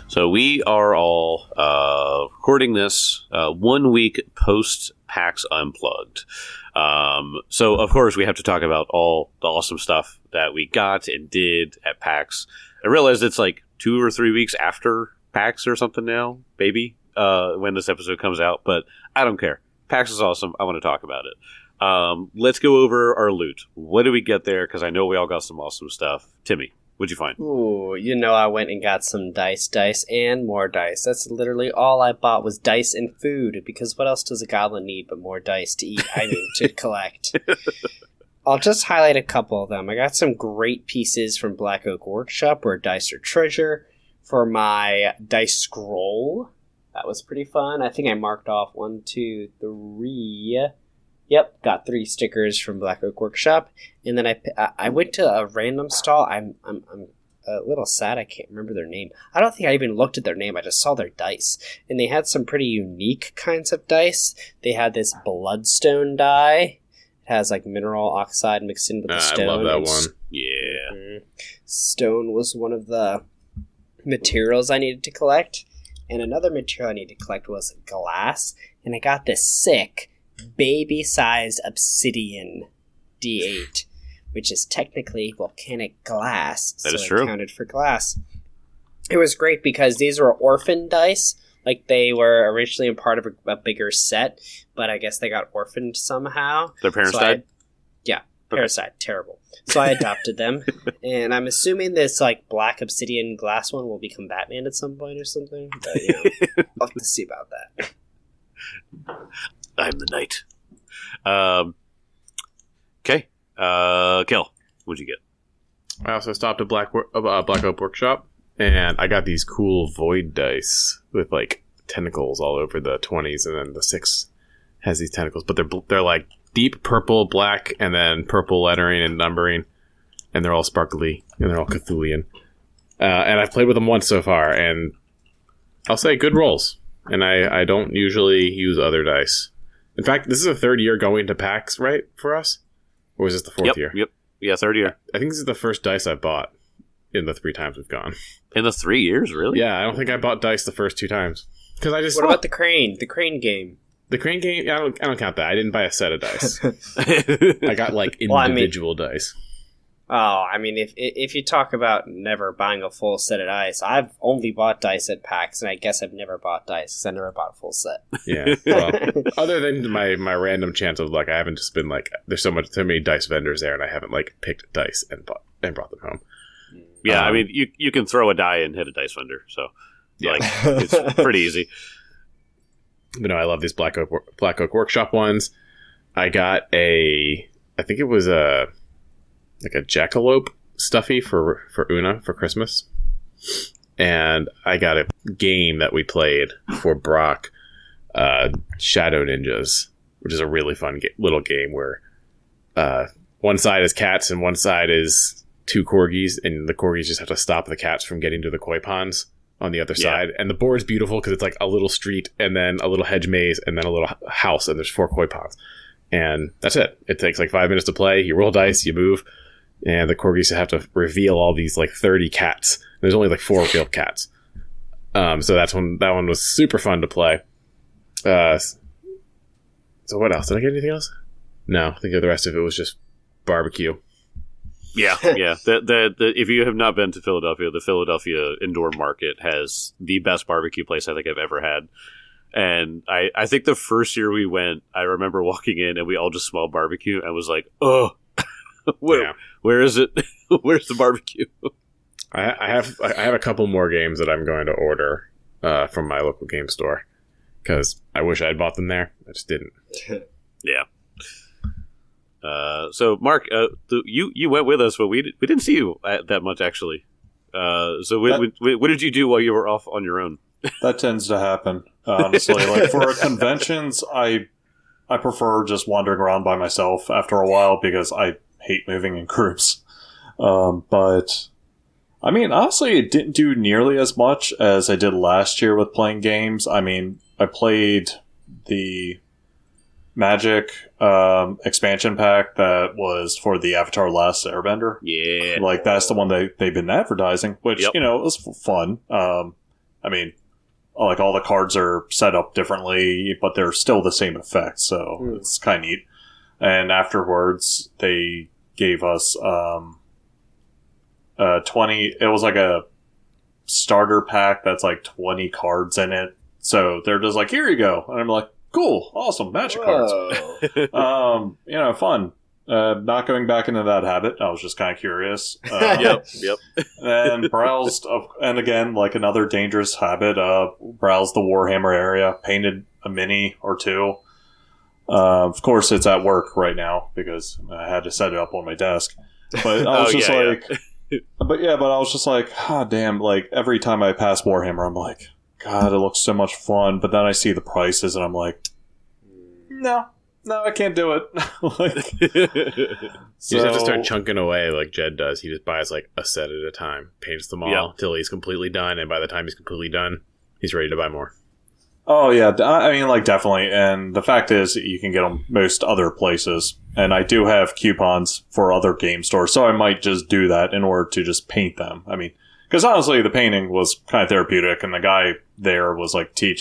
So we are all recording this 1 week post PAX Unplugged. So, of course, we have to talk about all the awesome stuff that we got and did at PAX. I realize it's like 2 or 3 weeks after PAX or something now, maybe, when this episode comes out. But I don't care. PAX is awesome. I want to talk about it. Let's go over our loot. What did we get there? Because I know we all got some awesome stuff. Timmy, what'd you find? Ooh, I went and got some dice, and more dice. That's literally all I bought was dice and food, because what else does a goblin need but more dice to eat? To collect. I'll just highlight a couple of them. I got some great pieces from Black Oak Workshop, where dice are treasure. For my dice scroll, that was pretty fun. I think I marked off 1, 2, 3... Yep, got 3 stickers from Black Oak Workshop, and then I went to a random stall. I'm a little sad I can't remember their name. I don't think I even looked at their name. I just saw their dice, and they had some pretty unique kinds of dice. They had this bloodstone die. It has like mineral oxide mixed in with the stone. I love that one. Yeah. Mm-hmm. Stone was one of the materials I needed to collect, and another material I needed to collect was glass, and I got this sick baby-sized obsidian D8, which is technically volcanic glass. That is so true. It counted for glass. It was great because these were orphan dice. Like, they were originally a part of a bigger set, but I guess they got orphaned somehow. Their parents died? Yeah, parents died. Terrible. So I adopted them, and I'm assuming this, like, black obsidian glass one will become Batman at some point or something. But, I'll have to see about that. I'm the knight. Okay. Kel, what'd you get? I also stopped at Black Oak Workshop, and I got these cool void dice with like tentacles all over the 20s, and then the 6 has these tentacles, but they're like deep purple, black, and then purple lettering and numbering, and they're all sparkly, and they're all Cthulian. And I've played with them once so far, and I'll say good rolls. And I don't usually use other dice. In fact, this is the 3rd year going to PAX, right, for us? Or is this the 4th year? Yep. Yeah, 3rd year. I think this is the first dice I bought in the 3 times we've gone. In the 3 years, really? Yeah, I don't think I bought dice the first 2 times. What about the crane? The crane game? The crane game? I don't count that. I didn't buy a set of dice. I got, like, individual dice. Oh, I mean, if you talk about never buying a full set of dice, I've only bought dice at PAX, and I guess I've never bought dice because I never bought a full set. Yeah, well, other than my random chance of luck, I haven't just been like, there's so many dice vendors there, and I haven't like picked dice and brought them home. Yeah, I mean, you can throw a die and hit a dice vendor, so yeah, like, it's pretty easy. But no, I love these Black Oak Workshop ones. I got I think it was a jackalope stuffy for Una for Christmas, and I got a game that we played for Brock, Shadow Ninjas, which is a really fun little game where one side is cats and one side is 2 corgis, and the corgis just have to stop the cats from getting to the koi ponds on the other side. And the board's beautiful because it's like a little street and then a little hedge maze and then a little house, and there's 4 koi ponds, and that's it. It takes like 5 minutes to play. You roll dice, you move. And the corgis have to reveal all these like 30 cats. There's only like 4 real cats. So that one was super fun to play. So what else? Did I get anything else? No, I think the rest of it was just barbecue. Yeah. If you have not been to Philadelphia, the Philadelphia Indoor Market has the best barbecue place I think I've ever had. And I think the first year we went, I remember walking in and we all just smelled barbecue and was like, oh, where is it? Where's the barbecue? I have a couple more games that I'm going to order from my local game store because I wish I had bought them there. I just didn't. Yeah. So Mark, you went with us, but we didn't see you that much actually. So what did you do while you were off on your own? That tends to happen, honestly. Like for conventions, I prefer just wandering around by myself after a while because I hate moving in groups. But I mean, honestly, it didn't do nearly as much as I did last year with playing games. I mean, I played the Magic expansion pack that was for the Avatar Last Airbender. Yeah. Like, that's the one they've been advertising, which, you know, it was fun. I mean, like all the cards are set up differently, but they're still the same effect, so it's kind of neat. And afterwards, they gave us 20. It was like a starter pack that's like 20 cards in it. So they're just like, here you go, and I'm like, cool, awesome, Magic cards. Fun. Not going back into that habit. I was just kind of curious. Yep. And browsed, and again, like another dangerous habit, browsed the Warhammer area, painted a mini or two. Of course, it's at work right now because I had to set it up on my desk. But I was but I was just like, damn, like every time I pass Warhammer, I'm like, God, it looks so much fun. But then I see the prices and I'm like, no, I can't do it. You just have to start chunking away like Jed does. He just buys like a set at a time, paints them all till he's completely done, and by the time he's completely done, he's ready to buy more. Oh, yeah. I mean, like, definitely. And the fact is, you can get them most other places. And I do have coupons for other game stores, so I might just do that in order to just paint them. I mean, because honestly, the painting was kind of therapeutic, and the guy there was like, he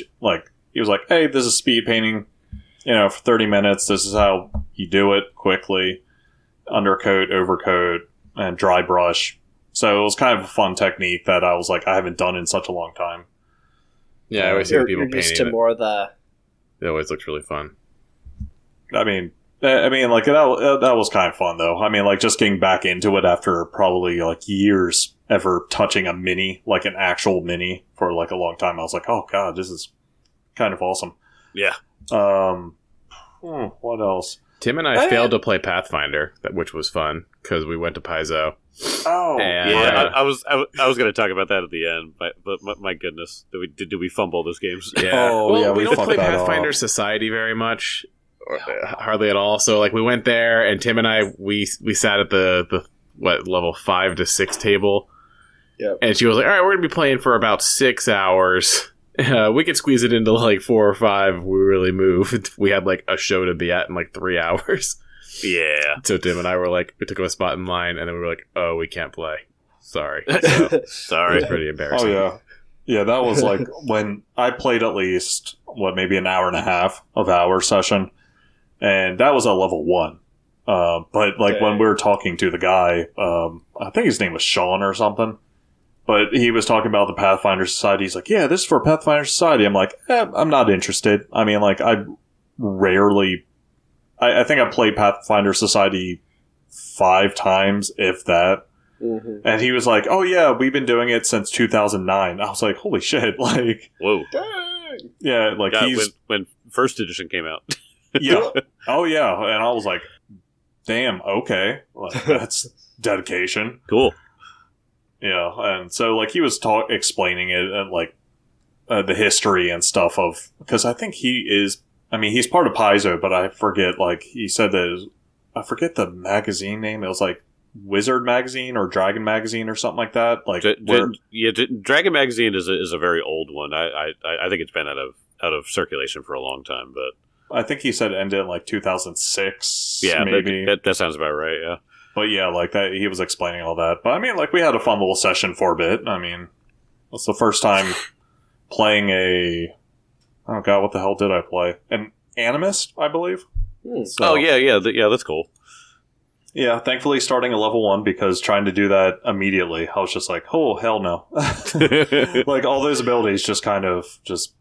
was like, hey, this is speed painting, for 30 minutes. This is how you do it quickly. Undercoat, overcoat, and dry brush. So it was kind of a fun technique that I was like, I haven't done in such a long time. Yeah, I always see people painting used to more of the... It always looks really fun. I mean, like that was kind of fun though. I mean, like just getting back into it after probably like years ever touching a mini, like an actual mini for like a long time. I was like, oh god, this is kind of awesome. Yeah. What else? Tim and I failed to play Pathfinder, which was fun because we went to Paizo. Oh, and, yeah. I was going to talk about that at the end, but my goodness, did we fumble those games? Yeah. We don't play Pathfinder up. Society very much, hardly at all. So like we went there, and Tim and I we sat at the level 5 to 6 table. Yep. And she was like, "All right, we're gonna be playing for about 6 hours." We could squeeze it into like 4 or 5 if we really moved. We had like a show to be at in like 3 hours. Yeah. So Tim and I were like, we took up a spot in line, and then we were like, oh, we can't play. Sorry. So, Sorry. It was pretty embarrassing. Oh, yeah. Yeah, that was like when I played at least, maybe an hour and a half of our session. And that was at level 1. But like when we were talking to the guy, I think his name was Sean or something. But he was talking about the Pathfinder Society. He's like, yeah, this is for Pathfinder Society. I'm like, I'm not interested. I mean, like, I think I played Pathfinder Society 5 times, if that. Mm-hmm. And he was like, oh, yeah, we've been doing it since 2009. I was like, holy shit. Like, whoa. Dang. Yeah, like when first edition came out. Yeah. Oh, yeah. And I was like, damn, okay. Like, that's dedication. Cool. Yeah, and so like he was explaining it and like the history and stuff of, because I think he's part of Paizo, but I forget, like he said that I forget the magazine name. It was like Wizard Magazine or Dragon Magazine or something like that. Like Dragon Magazine is a very old one. I think it's been out of circulation for a long time, but I think he said it ended in like 2006. Yeah, maybe that sounds about right. Yeah. But yeah, like that, he was explaining all that. But I mean, like we had a fun little session for a bit. I mean, it's the first time playing oh god, what the hell did I play? An Animist, I believe. So, oh yeah, that's cool. Yeah, thankfully starting at level 1 because trying to do that immediately, I was just like, oh hell no! Like all those abilities just kind of just.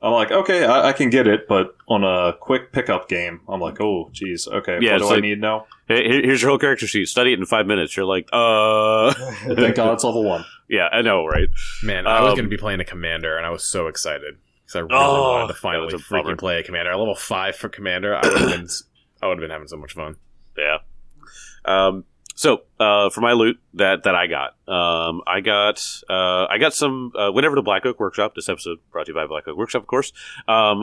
I'm like, okay, I can get it, but on a quick pickup game, I'm like, oh, geez, okay, yeah, what do I need now? Hey, here's your whole character sheet. Study it in 5 minutes. You're like, Thank God it's level 1. Yeah, I know, right? Man, I was going to be playing a commander, and I was so excited because I really wanted to finally freaking play a commander. At level 5 for commander, I would have been having so much fun. Yeah. So for my loot that I got, I got some. Went over to Black Oak Workshop. This episode brought to you by Black Oak Workshop, of course.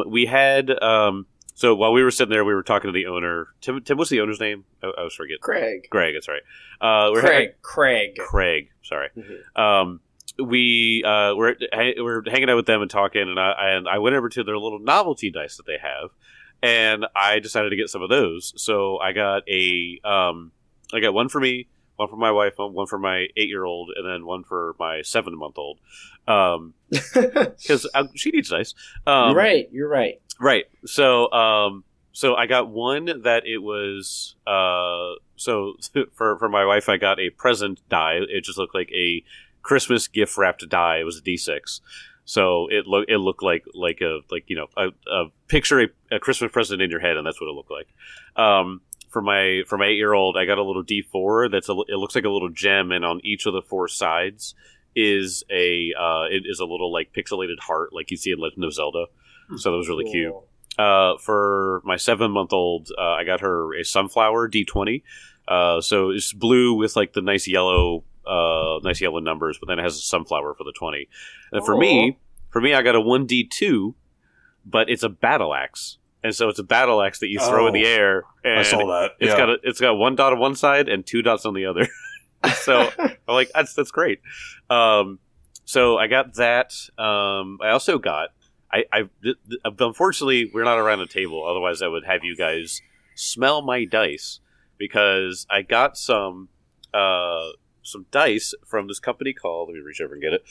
We had so while we were sitting there, we were talking to the owner. Tim, what's the owner's name? I was forgetting. Greg. That's right. Craig. Sorry. Mm-hmm. We're hanging out with them and talking, and I went over to their little novelty dice that they have, and I decided to get some of those. So I got one for me, one for my wife, one for my 8-year-old, and then one for my 7-month-old. Because she needs dice. You're right. Right. So I got one that it was so for my wife I got a present die. It just looked like a Christmas gift wrapped die. It was a D6. So it looked like a picture a Christmas present in your head, and that's what it looked like. For my 8-year-old, I got a little D4 it looks like a little gem, and on each of the 4 sides is a little like pixelated heart like you see in Legend of Zelda. So that was really cute. For my 7-month-old, I got her a sunflower D20. So it's blue with like the nice yellow numbers, but then it has a sunflower for the 20. And for me, I got a 1D2, but it's a battle axe. And so it's a battle axe that you throw in the air. And I saw that. It's got 1 dot on one side and 2 dots on the other. So I'm like, that's great. So I got that. I also got. Unfortunately, we're not around a table. Otherwise, I would have you guys smell my dice, because I got some dice from this company called. Let me reach over and get it.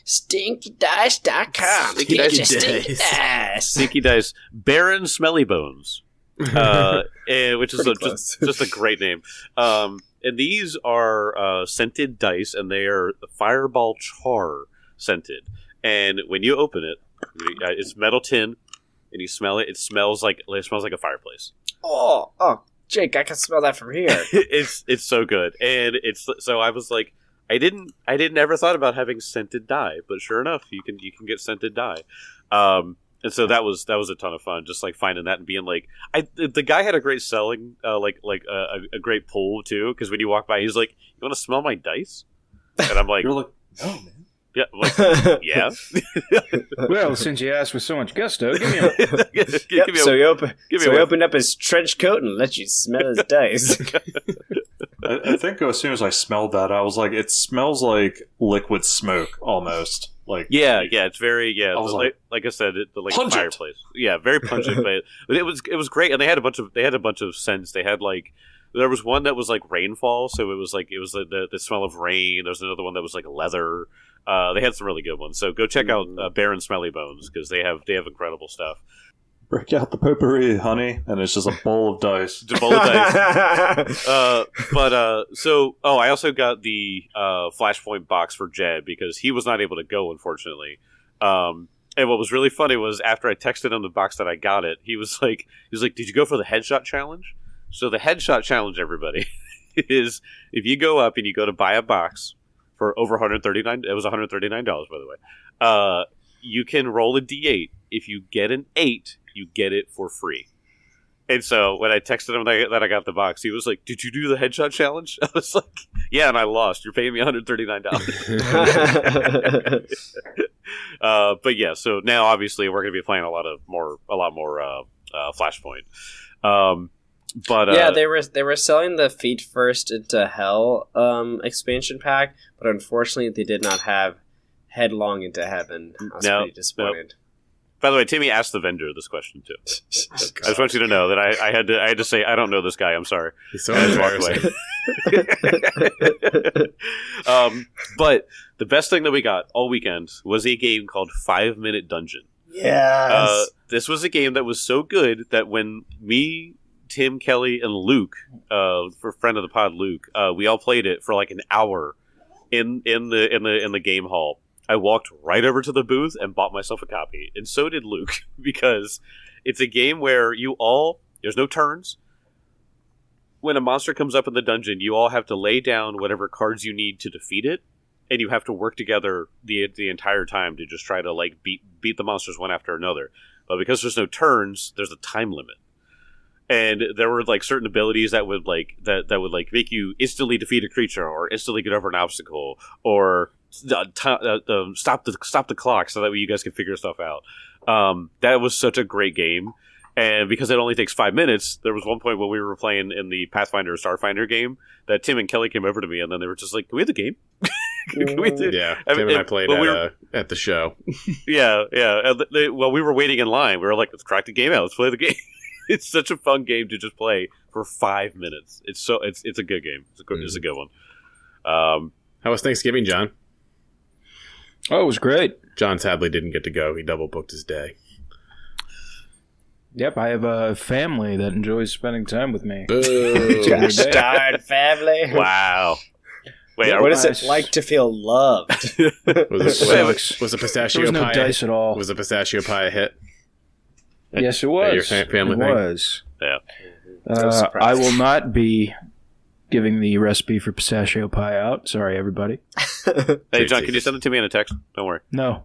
StinkyDice.com. Stinky Get Dice. your stinky dice. Stinky Dice. Baron Smelly Bones. Which is just a great name. And these are scented dice, and they are Fireball Char scented. And when you open it, it's metal tin, and you smell it. It smells like a fireplace. Oh, Jake, I can smell that from here. It's so good, and so I was like, I didn't ever thought about having scented dye, but sure enough, you can get scented dye. And so that was a ton of fun, just like finding that and being like, the guy had a great selling, a great pull too, because when you walk by, he's like, "You want to smell my dice?" And I'm like, You're like, no, man. Yeah, like, yeah. Well, since you asked with so much gusto, give me a... So he opened up his trench coat and let you smell his dice. I think as soon as I smelled that, I was like, it smells like liquid smoke almost. Like it's very I was like I said, the pungent. fireplace. Yeah, very pungent, but it was great, and they had a bunch of scents. They had like. There was one that was like rainfall, so it was the smell of rain. There was another one that was like leather. They had some really good ones. So go check out Baron Smelly Bones, because they have incredible stuff. Break out the potpourri, honey, and it's just a bowl of dice. It's a bowl of dice. I also got the Flashpoint box for Jed, because he was not able to go, unfortunately. And what was really funny was after I texted him the box that I got it, he was like, "Did you go for the headshot challenge?" So the headshot challenge, everybody, is if you go up and you go to buy a box for over $139, it was $139, by the way, you can roll a D8. If you get an 8, you get it for free. And so when I texted him that I got the box, he was like, "Did you do the headshot challenge?" I was like, "Yeah, and I lost. You're paying me $139." But yeah, so now obviously we're going to be playing a lot more Flashpoint. But yeah, they were selling the Feet First into Hell expansion pack, but unfortunately they did not have Headlong into Heaven. I was pretty disappointed. By the way, Timmy asked the vendor this question too. I just want you to know that I had to say I don't know this guy. I'm sorry. He's so embarrassing. But the best thing that we got all weekend was a game called 5 Minute Dungeon. Yes. This was a game that was so good that when me, Tim, Kelly, and Luke, for friend of the pod Luke, we all played it for like an hour in the game hall. I walked right over to the booth and bought myself a copy, and so did Luke, because it's a game where there's no turns. When a monster comes up in the dungeon, you all have to lay down whatever cards you need to defeat it, and you have to work together the entire time to just try to like beat the monsters one after another. But because there's no turns, there's a time limit. And there were like certain abilities that would make you instantly defeat a creature, or instantly get over an obstacle, or stop the clock, so that way you guys can figure stuff out. That was such a great game, and because it only takes 5 minutes, there was one point when we were playing in the Pathfinder Starfinder game that Tim and Kelly came over to me, and then they were just like, "Can we have the game?" Yeah, Tim and I played at the show. Yeah. While we were waiting in line, we were like, "Let's crack the game out. Let's play the game." It's such a fun game to just play for 5 minutes. It's a good game. It's a good one. How was Thanksgiving, John? Oh, it was great. John sadly didn't get to go. He double booked his day. Yep, I have a family that enjoys spending time with me. Boo. Gosh darn family. Wow. Wait, What is it like to feel loved? Was a pistachio There was no pie? dice at all. Was a pistachio pie a hit? Yes, it was. Your family it thing? was. Yeah. I will not be giving the recipe for pistachio pie out. Sorry, everybody. Hey, John, can you send it to me in a text? Don't worry. No.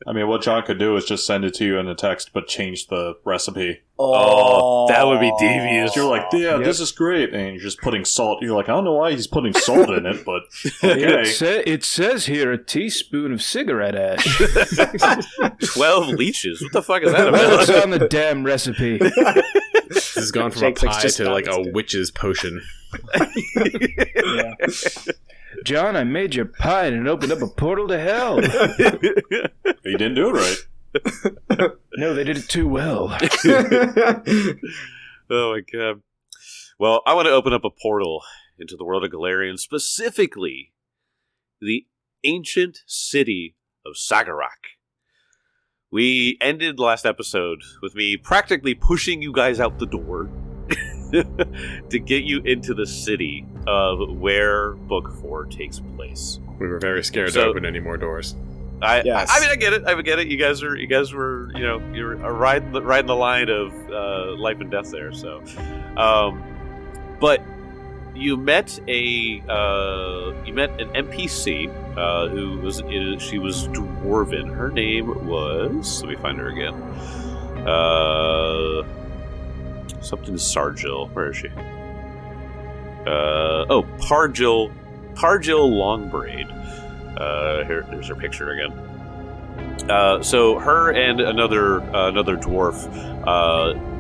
I mean, what John could do is just send it to you in a text, but change the recipe. Oh, that would be devious. You're like, yeah, this is great, and you're just putting salt. You're like, I don't know why he's putting salt in it, but okay. It says here a teaspoon of cigarette ash. 12 leeches. What the fuck is that What's about? on the damn recipe? This has gone from Jake's a like, pie just to like a honest. witch's potion. Yeah. John, I made your pie and it opened up a portal to hell. He didn't do it right. No, they did it too well. Oh my god. Well, I want to open up a portal into the world of Galarian, specifically the ancient city of Sagarak. We ended last episode with me practically pushing you guys out the door to get you into the city of where Book 4 takes place. We were very scared to open any more doors. Yes. I mean, I get it. You guys were, you're riding the line of life and death there. So, but you met an NPC she was dwarven. Her name was, let me find her again. Something Sargil. Where is she? Pargil Longbraid. There's her picture again. So her and another dwarf,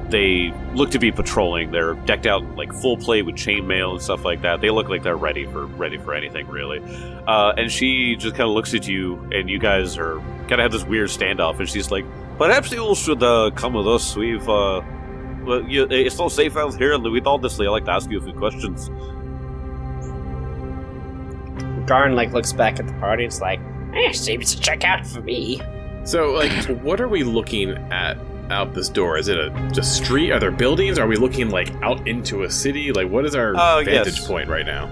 they look to be patrolling. They're decked out in, like, full plate with chainmail and stuff like that. They look like they're ready for anything, really. And she just kind of looks at you, and you guys are kind of have this weird standoff. And she's like, "Perhaps you all should come with us. It's so safe out here, and with all this, I'd like to ask you a few questions." Garn looks back at the party. It's like, seems to check out for me. So, what are we looking at out this door? Is it a street? Are there buildings? Are we looking out into a city? What is our vantage point right now?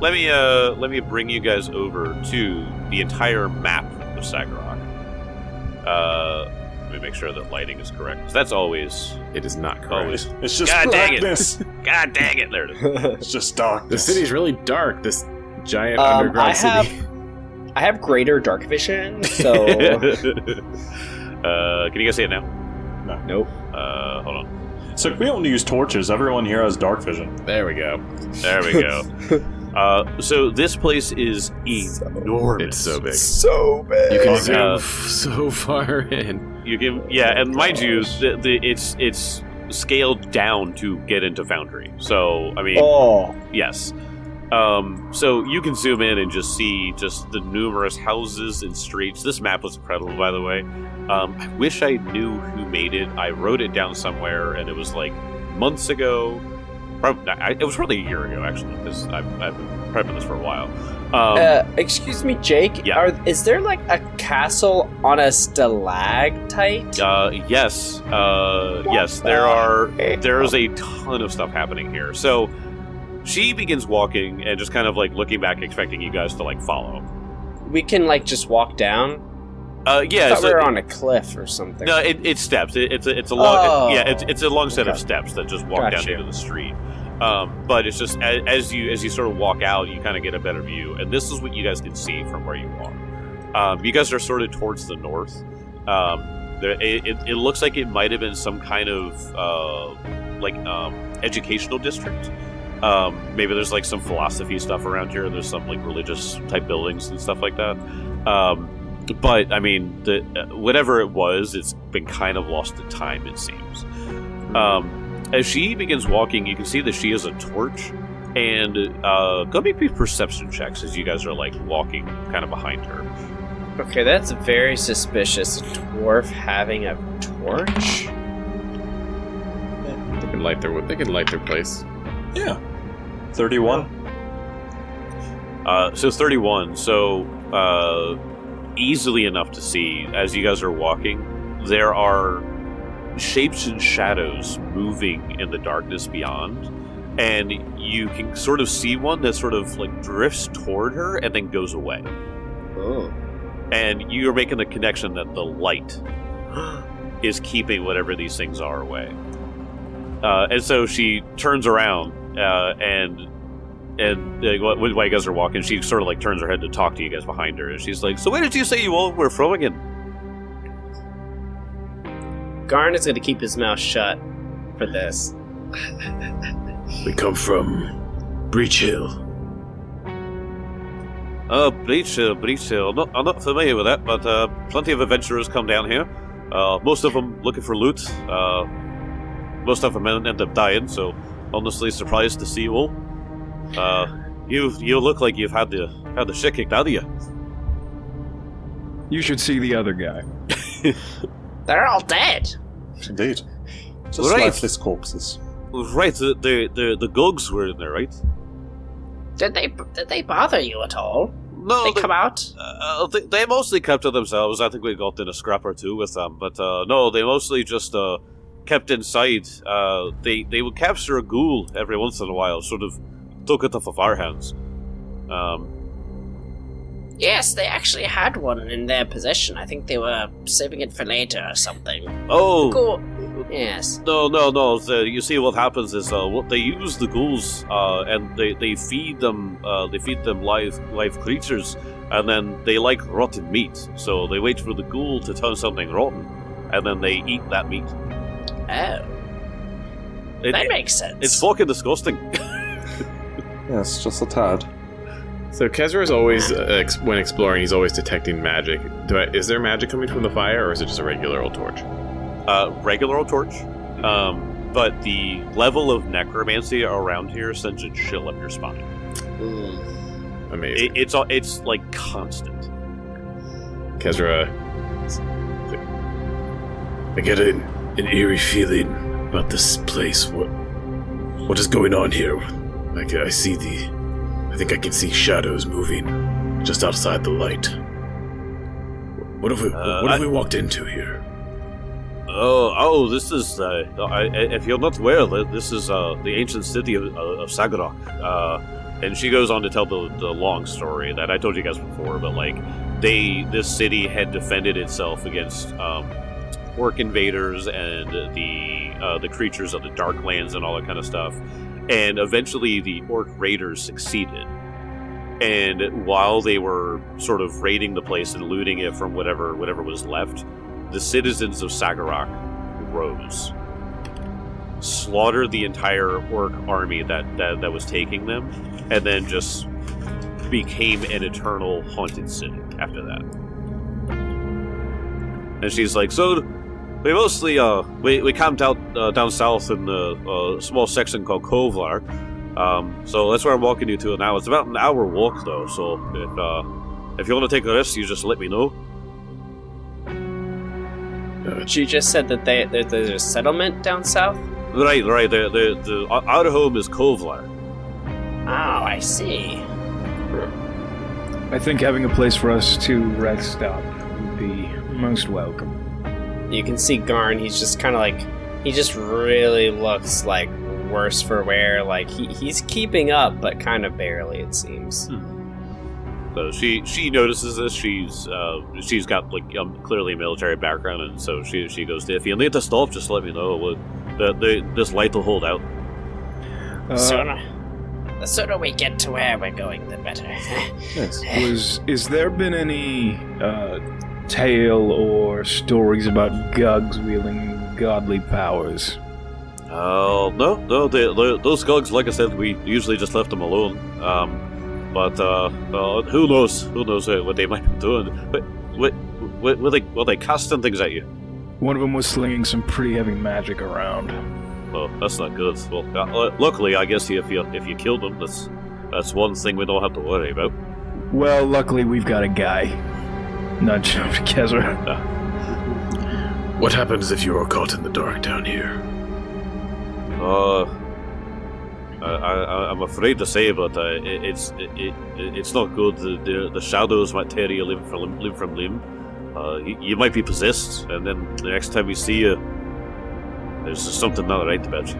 Let me bring you guys over to the entire map of Sagarak. Let me make sure that lighting is correct. 'Cause that's always It is not correct. always. It's just God dang it. darkness. God dang it! There it is. It's just darkness. The city's really dark. This giant underground city. I have greater dark vision, so Can you guys see it now? nope. Hold on. So we don't use torches. Everyone here has dark vision. There we go. There we go. So this place is enormous. It's so big. So bad. You can zoom so far in. You can, and mind you, it's scaled down to get into Foundry. So I mean, yes. So you can zoom in and just see just the numerous houses and streets. This map was incredible, by the way. I wish I knew who made it. I wrote it down somewhere, and it was months ago. It was probably a year ago, actually, because I've been prepping this for a while. Excuse me, Jake. Yeah. Is there a castle on a stalactite? Yes. Yes. There is a ton of stuff happening here. So she begins walking and just kind of looking back, expecting you guys to follow. We can just walk down. Yeah. I thought we were on a cliff or something. No, it's steps. It's a long. Oh. It's a long set of Okay. steps that just walk down into the street. But it's just as you sort of walk out, you kind of get a better view, and this is what you guys can see from where you are. You guys are sort of towards the north. It looks like it might have been some kind of educational district. Maybe there's some philosophy stuff around here. There's some religious type buildings and stuff like that. But I mean, whatever it was, it's been kind of lost to time, it seems. As she begins walking, you can see that she has a torch, and go make me perception checks as you guys are walking kind of behind her. Okay, that's very suspicious. A dwarf having a torch? light their place. Yeah. 31. So 31. So easily enough to see as you guys are walking. There are shapes and shadows moving in the darkness beyond, and you can sort of see one that sort of like drifts toward her and then goes away. Oh. And you're making the connection that the light is keeping whatever these things are away. And so she turns around and while you guys are walking, she sort of like turns her head to talk to you guys behind her, and she's like, "So where did you say you all were from again?" Garn is going to keep his mouth shut for this. We come from Breach Hill. Breach Hill. I'm not familiar with that, but plenty of adventurers come down here. Most of them looking for loot. Most of them end up dying, so honestly surprised to see you all. You look like you've had the shit kicked out of you. You should see the other guy. They're all dead. Indeed. Just Right. lifeless corpses. Right, the Gogs were in there, right? Did they bother you at all? No, They come out? they mostly kept to themselves. I think we got in a scrap or two with them, but no, they mostly just kept inside. They would capture a ghoul every once in a while, sort of took it off of our hands. Yes, they actually had one in their possession. I think they were saving it for later or something. Oh, Cool. Yes. no. You see, what happens is what they use the ghouls, and they feed them. They feed them live creatures, and then they like rotten meat. So they wait for the ghoul to turn something rotten, and then they eat that meat. Oh. That makes sense. It's fucking disgusting. Yes, just a tad. So Kezra is always, when exploring, he's always detecting magic. Is there magic coming from the fire, or is it just a regular old torch? Regular old torch. But the level of necromancy around here sends a chill up your spine. Amazing. It's like constant. Kezra, I get an eerie feeling about this place. What is going on here? I think I can see shadows moving just outside the light. What have we walked into here? Oh, this is, if you're not aware, this is the ancient city of Sagarok. And she goes on to tell the long story that I told you guys before, but like, this city had defended itself against orc invaders and the creatures of the Darklands and all that kind of stuff. And eventually the orc raiders succeeded. And while they were sort of raiding the place and looting it from whatever was left, the citizens of Sagarok rose, slaughtered the entire orc army that was taking them, and then just became an eternal haunted city after that. And she's like, so we mostly we camped out down south in a small section called Kovlar. So that's where I'm walking you to now. It's about an hour walk though, so if you want to take a risk, you just let me know. She just said that there's a settlement down south? Right. Our home is Kovlar. Oh, I see. I think having a place for us to rest up would be most welcome. You can see Garn, he's just kind of like, he just really looks like worse for wear. Like, he's keeping up, but kind of barely, it seems. So she notices this. She's got like clearly a military background, and so she goes to, if you need to stop, just let me know. This light will hold out. The sooner we get to where we're going, the better. Yes. Is there been any tale or stories about Gugs wielding godly powers? No. Those Gugs, like I said, we usually just left them alone. But who knows? Who knows what they might be doing? But were they casting things at you? One of them was slinging some pretty heavy magic around. Well, that's not good. Well, luckily, I guess if you killed them, that's one thing we don't have to worry about. Well, luckily we've got a guy. Nudge Kezra. What happens if you are caught in the dark down here? I'm afraid to say, but it's not good. The shadows might tear you limb from limb. You might be possessed, and then the next time we see you, there's just something not right about you.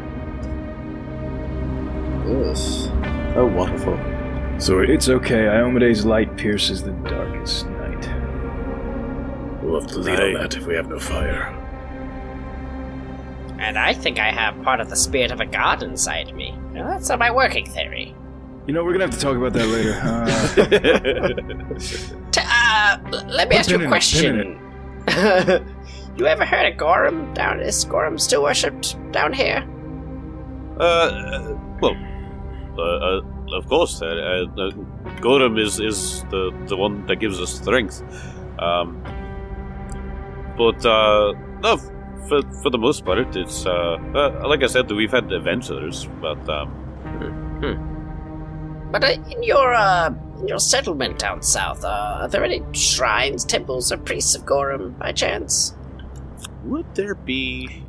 Yes. Oh, wonderful. So it's okay. Iomede's light pierces the darkest night. We'll have to lead on that if we have no fire. And I think I have part of the spirit of a god inside me. Now, that's my working theory. You know, we're gonna have to talk about that later. Let me ask you a question. You ever heard of Gorham down? Is Gorham still worshipped down here? Of course. Gorham is the one that gives us strength. But no, for the most part, it's like I said, we've had adventures, but But in your settlement down south, are there any shrines, temples, or priests of Gorham by chance? would there be?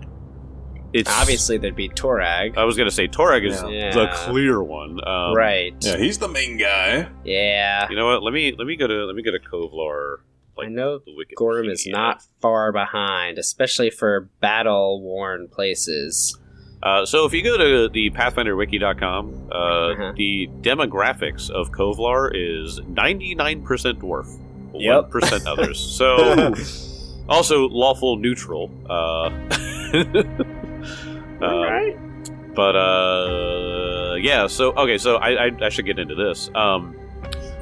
Obviously, there'd be Torag. I was gonna say Torag is Yeah. the clear one, Right. Yeah, he's the main guy. Yeah. You know what? Let me go to Kovlar. I know the Wikipedia. Gorham is not far behind, especially for battle-worn places. So if you go to the PathfinderWiki.com, the demographics of Kovlar is 99% dwarf, 1% others. So also lawful neutral. Alright. But yeah. So okay. So I should get into this.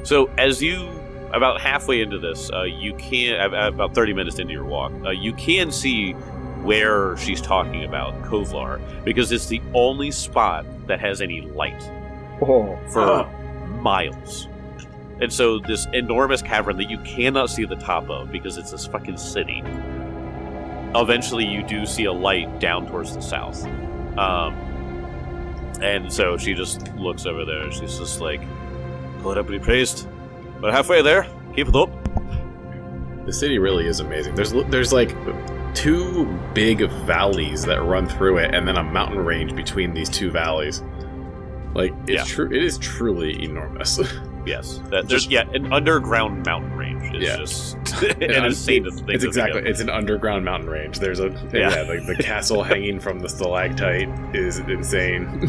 So as you about halfway into this, you can about 30 minutes into your walk, you can see where she's talking about Kovlar, because it's the only spot that has any light for miles. And so this enormous cavern that you cannot see the top of because it's this fucking city, eventually you do see a light down towards the south. And so she just looks over there and she's just like, "Lord up be praised. We're halfway there. Keep it up." The city really is amazing. There's like 2 big valleys that run through it, and then a mountain range between these 2 valleys. Like it's true. It is truly enormous. Yes, there's an underground mountain range. It's just an insane thing. It's exactly. It's an underground mountain range. There's like the castle hanging from the stalactite is insane.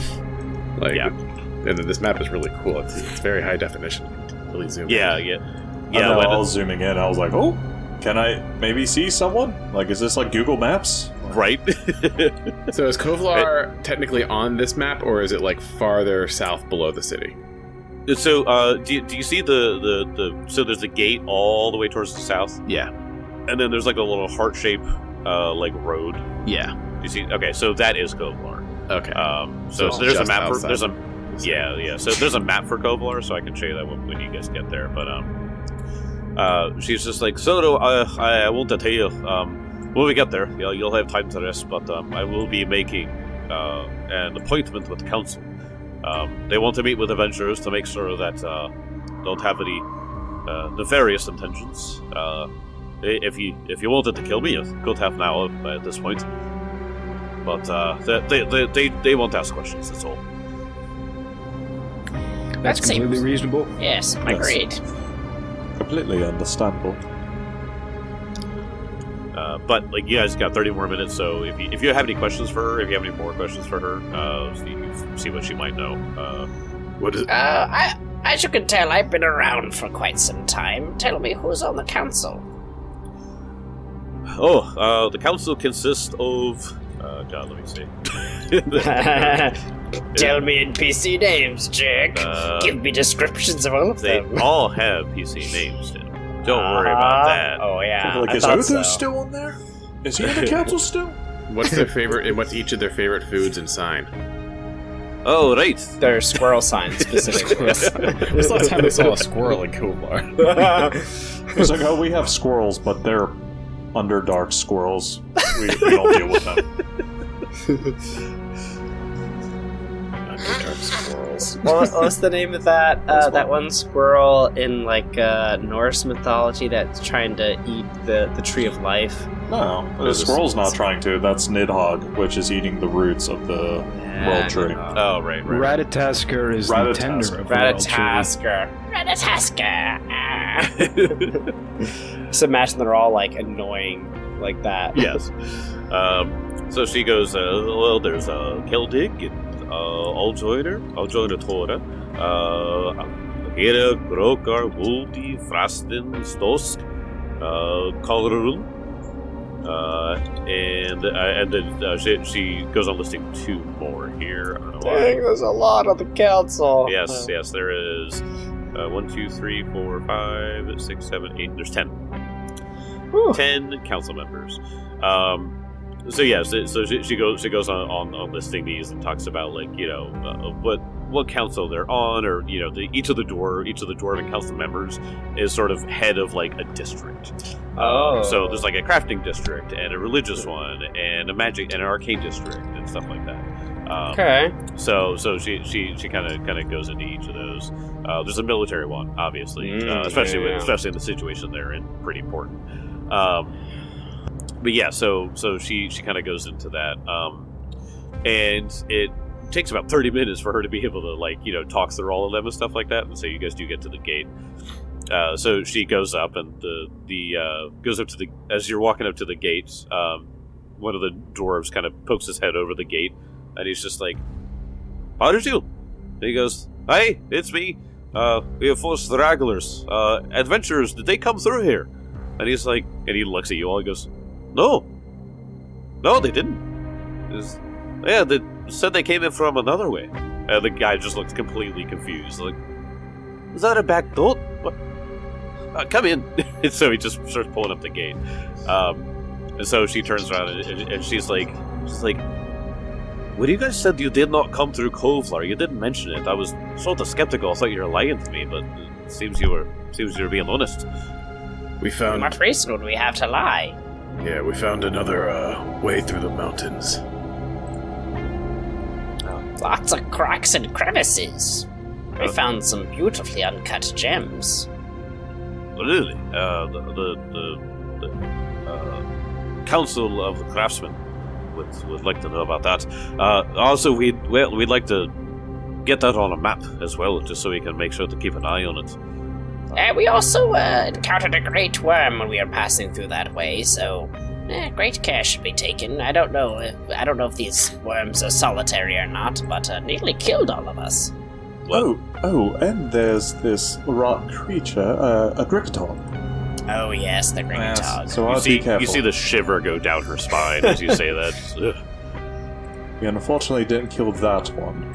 And then this map is really cool. It's very high definition. Really zoomed in. I was zooming in. I was like, oh, can I maybe see someone? Like, is this like Google Maps? Right. So is Kovlar technically on this map, or is it like farther south below the city? So, do you see the so there's a gate all the way towards the south? Yeah. And then there's like a little heart-shaped, like road. Yeah. You see? Okay, so that is Kovlar. Okay. So there's a map for So there's a map for Kovlar, so I can show you that when you guys get there. But she's just like, so I won't tell you. When we get there, you'll have time to rest. But I will be making an appointment with the council. They want to meet with adventurers to make sure that don't have any nefarious intentions. If you wanted to kill me, you could have now at this point. But they won't ask questions. That's all. That's completely reasonable. Yes, agreed. Completely understandable. But like, you guys got 30 more minutes, so if you have any questions for her, if you have any more questions for her, so you can see what she might know. What is it? As you can tell, I've been around for quite some time. Tell me, who's on the council? The council consists of... God, let me see. Tell me in PC names, Jack. Give me descriptions of all of them. They all have PC names, Tim. Don't worry about that. Oh, yeah. Like, is Otho still on there? Is he in the council still? What's their favorite, and what's each of their favorite foods and sign? Oh, right. They're squirrel signs, specifically. When's the last time they saw a squirrel in Kovlar? It's like, oh, we have squirrels, but they're underdark squirrels. We don't deal with them. Underdark squirrels. What's the name of that? That one squirrel in like Norse mythology that's trying to eat the tree of life. No, the squirrel's not trying to. That's Nidhogg, which is eating the roots of the World Tree. Oh, right. Ratatasker is the Ratatasker. tender of the World Tree. Ratatasker. Just imagine they're all like annoying like that. Yes. So she goes, well, there's Keldig and Aljoiner Tora, Hera, Grokar, Wuldi, Frastin, Stosk, Kalrun, and then she goes on listing 2 more here. I don't know why. Dang, there's a lot of the council. Yes, there is 1, 2, 3, 4, 5, 6, 7, 8. There's 10. Whew. 10 council members. So she goes on listing these and talks about like what council they're on, or each of the dwarven council members is sort of head of like a district. So there's like a crafting district and a religious one and a magic and an arcane district and stuff like that. Okay. So she kind of goes into each of those. There's a military one, obviously, especially in the situation they're in, pretty important. But yeah, so she kind of goes into that, and it takes about 30 minutes for her to be able to talk through all of them and stuff like that. And so you guys do get to the gate. So she goes up, and goes up to the as you're walking up to the gates. One of the dwarves kind of pokes his head over the gate, and he's just like, "How did you?" And he goes, "Hey, it's me. We have 4 stragglers, adventurers. Did they come through here?" And he's like, and he looks at you all. He goes, No, they didn't. They said they came in from another way. The guy just looks completely confused. Like, is that a back door? What? Come in. And so he just starts pulling up the gate. And so she turns around and she's like, when you guys said you did not come through Kovlar, you didn't mention it. I was sort of skeptical. I thought you were lying to me, but it seems you were being honest. We found. What reason would we have to lie? Yeah, we found another way through the mountains. Lots of cracks and crevices. We found some beautifully uncut gems. Really? The Council of the Craftsmen would like to know about that. Also, we'd like to get that on a map as well, just so we can make sure to keep an eye on it. We also encountered a great worm when we were passing through that way, so great care should be taken. I don't know if these worms are solitary or not, but nearly killed all of us. Well, and there's this rock creature, a Gricktog. Oh yes, the Gricktog. So I'll be careful. You see the shiver go down her spine as you say that. We unfortunately didn't kill that one.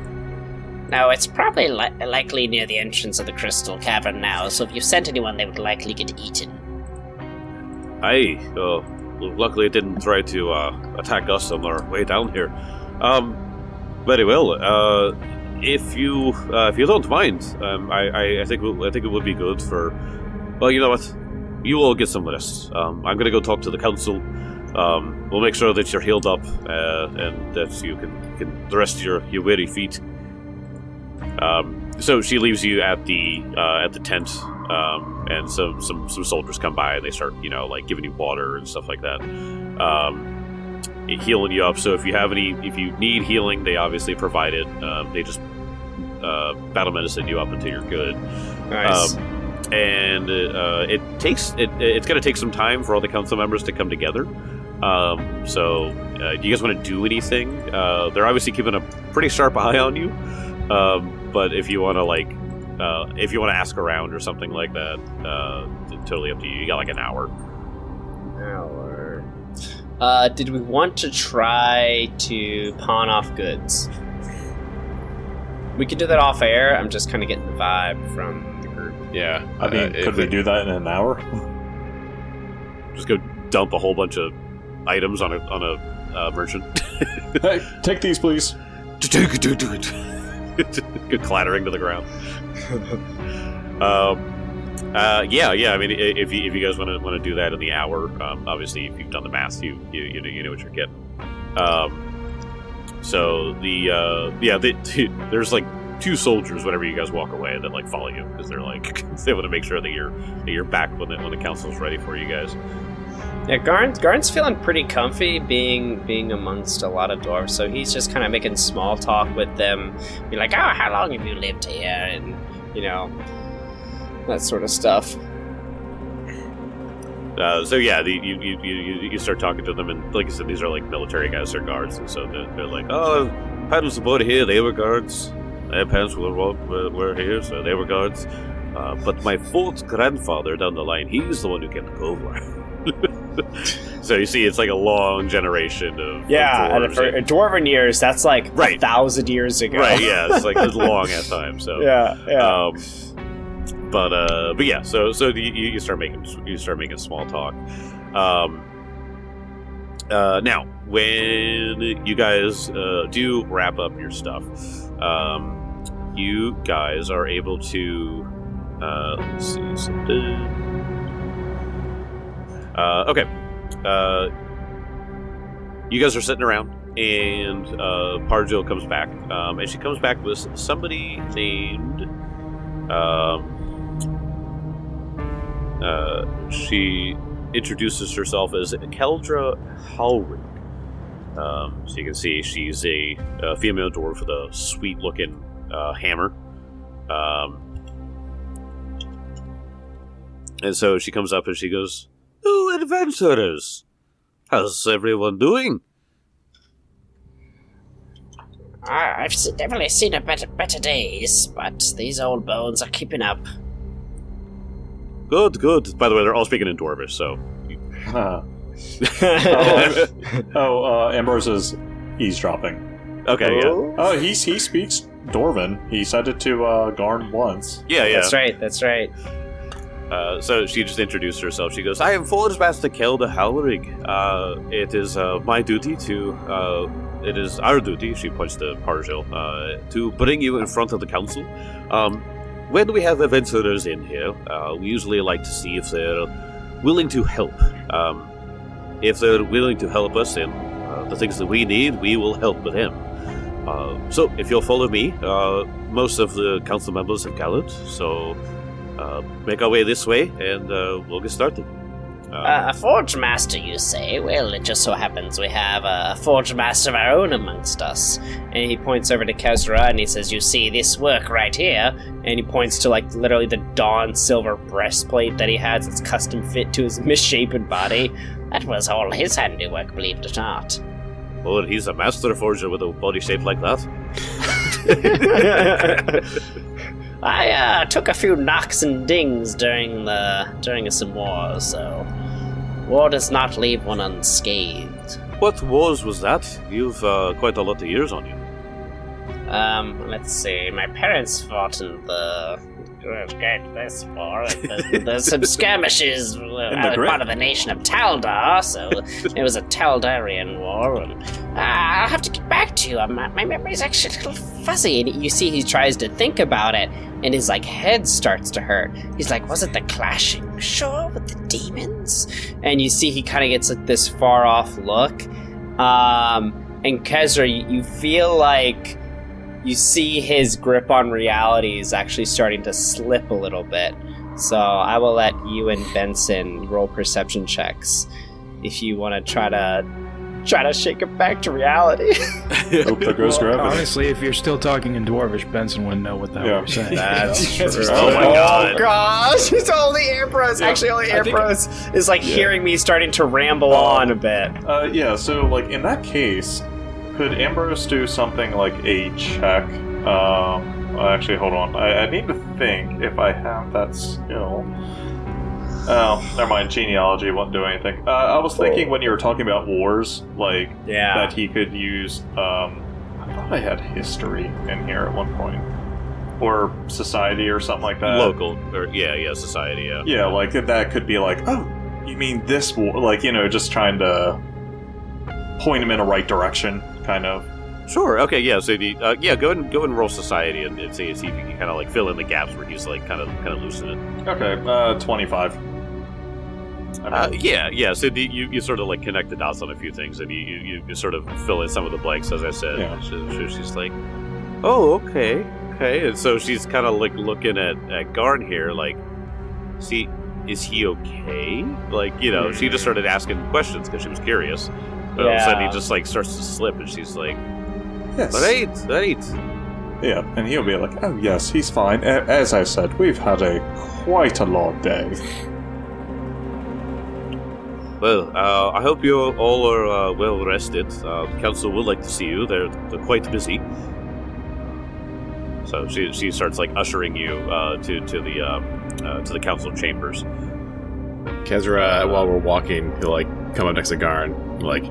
No, it's probably likely near the entrance of the Crystal Cavern now, so if you sent anyone, they would likely get eaten. Aye, luckily it didn't try to attack us on our way down here. Very well. If you don't mind, I think it would be good for. Well, you know what? You all get some rest. I'm gonna go talk to the council. We'll make sure that you're healed up and that you can rest your weary feet. So she leaves you at the tent, and some soldiers come by and they start giving you water and stuff like that, healing you up. So if you need healing, they obviously provide it. They just battle medicine you up until you're good. Nice. And it's going to take some time for all the council members to come together. So do you guys want to do anything? They're obviously keeping a pretty sharp eye on you. But if you want to ask around or something like that, it's totally up to you. You got like an hour. Did we want to try to pawn off goods? We could do that off air. I'm just kind of getting the vibe from the group. Yeah. I mean, could we do that in an hour? Just go dump a whole bunch of items on a merchant. Hey, take these, please. Do it. Good clattering to the ground. Yeah. I mean, if you guys want to do that in the hour, obviously, if you've done the math, you know what you're getting. So there's like 2 soldiers whenever you guys walk away that follow you because they're they want to make sure that you're back when the council's ready for you guys. Yeah, Garn's feeling pretty comfy being amongst a lot of dwarves, so he's just kind of making small talk with them. Be like, oh, how long have you lived here? And, that sort of stuff. So yeah, you start talking to them, and like I said, these are like military guys, they're guards, and so they're like, oh, parents aboard here, they were guards. Their parents were here, so they were guards. But my fourth grandfather down the line, he's the one who kept over. So you see, it's like a long generation of and for dwarven years, that's like 1,000 years ago. Right? Yeah, it's like it's long at times. So yeah. But yeah, so you start making small talk. Now, when you guys do wrap up your stuff, you guys are able to let's see something. Okay. You guys are sitting around, and Parjil comes back, and she comes back with somebody named. She introduces herself as Keldra Halrig. So you can see she's a female dwarf with a sweet-looking hammer. And so she comes up and she goes, "Oh, adventurers! How's everyone doing?" I've definitely seen a better days, but these old bones are keeping up. Good. By the way, they're all speaking in Dwarvish, so... Ambrose is eavesdropping. Okay, yeah. Oh, he speaks Dwarven. He said it to Garn once. Yeah. That's right. So she just introduced herself. She goes, "I am Forge Master Kelda Halrig. It is my duty to... it is our duty," she points to Parjil, "to bring you in front of the council. When we have adventurers in here, we usually like to see if they're willing to help. If they're willing to help us in the things that we need, we will help with them. So if you'll follow me, most of the council members have gathered, so make our way this way, and we'll get started." A forge master, you say? Well, it just so happens we have a forge master of our own amongst us. And he points over to Kezra and he says, "You see this work right here?" And he points to like literally the Dawn silver breastplate that he has. It's custom fit to his misshapen body. That was all his handiwork, believe it or not. Oh, he's a master forger with a body shape like that. I took a few knocks and dings during some wars, so war does not leave one unscathed. What wars was that? You've quite a lot of years on you. Let's see. My parents fought in the... this war. There's some skirmishes part of the nation of Taldar, so it was a Taldarian war, and I'll have to get back to you. My memory's actually a little fuzzy. And you see he tries to think about it, and his like head starts to hurt. He's like, "Was it the clashing shore with the demons?" And you see he kind of gets like this far off look. And Kezra, you feel like you see his grip on reality is actually starting to slip a little bit. So I will let you and Benson roll perception checks if you want to try to shake it back to reality. Oop, there goes gravity. Honestly, if you're still talking in Dwarvish, Benson wouldn't know what the hell you're saying. That's true. Oh my god. Oh gosh, it's only Ambrose. Yeah, actually, only Ambrose is like hearing me starting to ramble on a bit. So like in that case, could Ambrose do something like a check? Actually, hold on. I need to think if I have that skill. Oh, never mind. Genealogy won't do anything. I was thinking when you were talking about wars, like that he could use. I thought I had history in here at one point, or society or something like that. Local, or society. Yeah, like that could be like, oh, you mean this war? Like, just trying to point him in a right direction, kind of. Sure. Okay. Yeah. So go and roll society and see if you can kind of like fill in the gaps where he's like kind of loosen it. Okay. 25. Yeah. So you sort of like connect the dots on a few things, and you sort of fill in some of the blanks, as I said. Yeah. So she's like, "Oh, okay." And so she's kind of like looking at Garn here, like, see, is he okay? Like, she just started asking questions because she was curious. But all of a Yeah. sudden he just, like, starts to slip, and she's like, Yes. right. Yeah, and he'll be like, oh yes, he's fine. As I said, we've had quite a long day. Well, I hope you all are well rested. The council would like to see you. They're quite busy. So she starts like ushering you to the council chambers. Kezra, while we're walking, he'll like come up next to Garn, like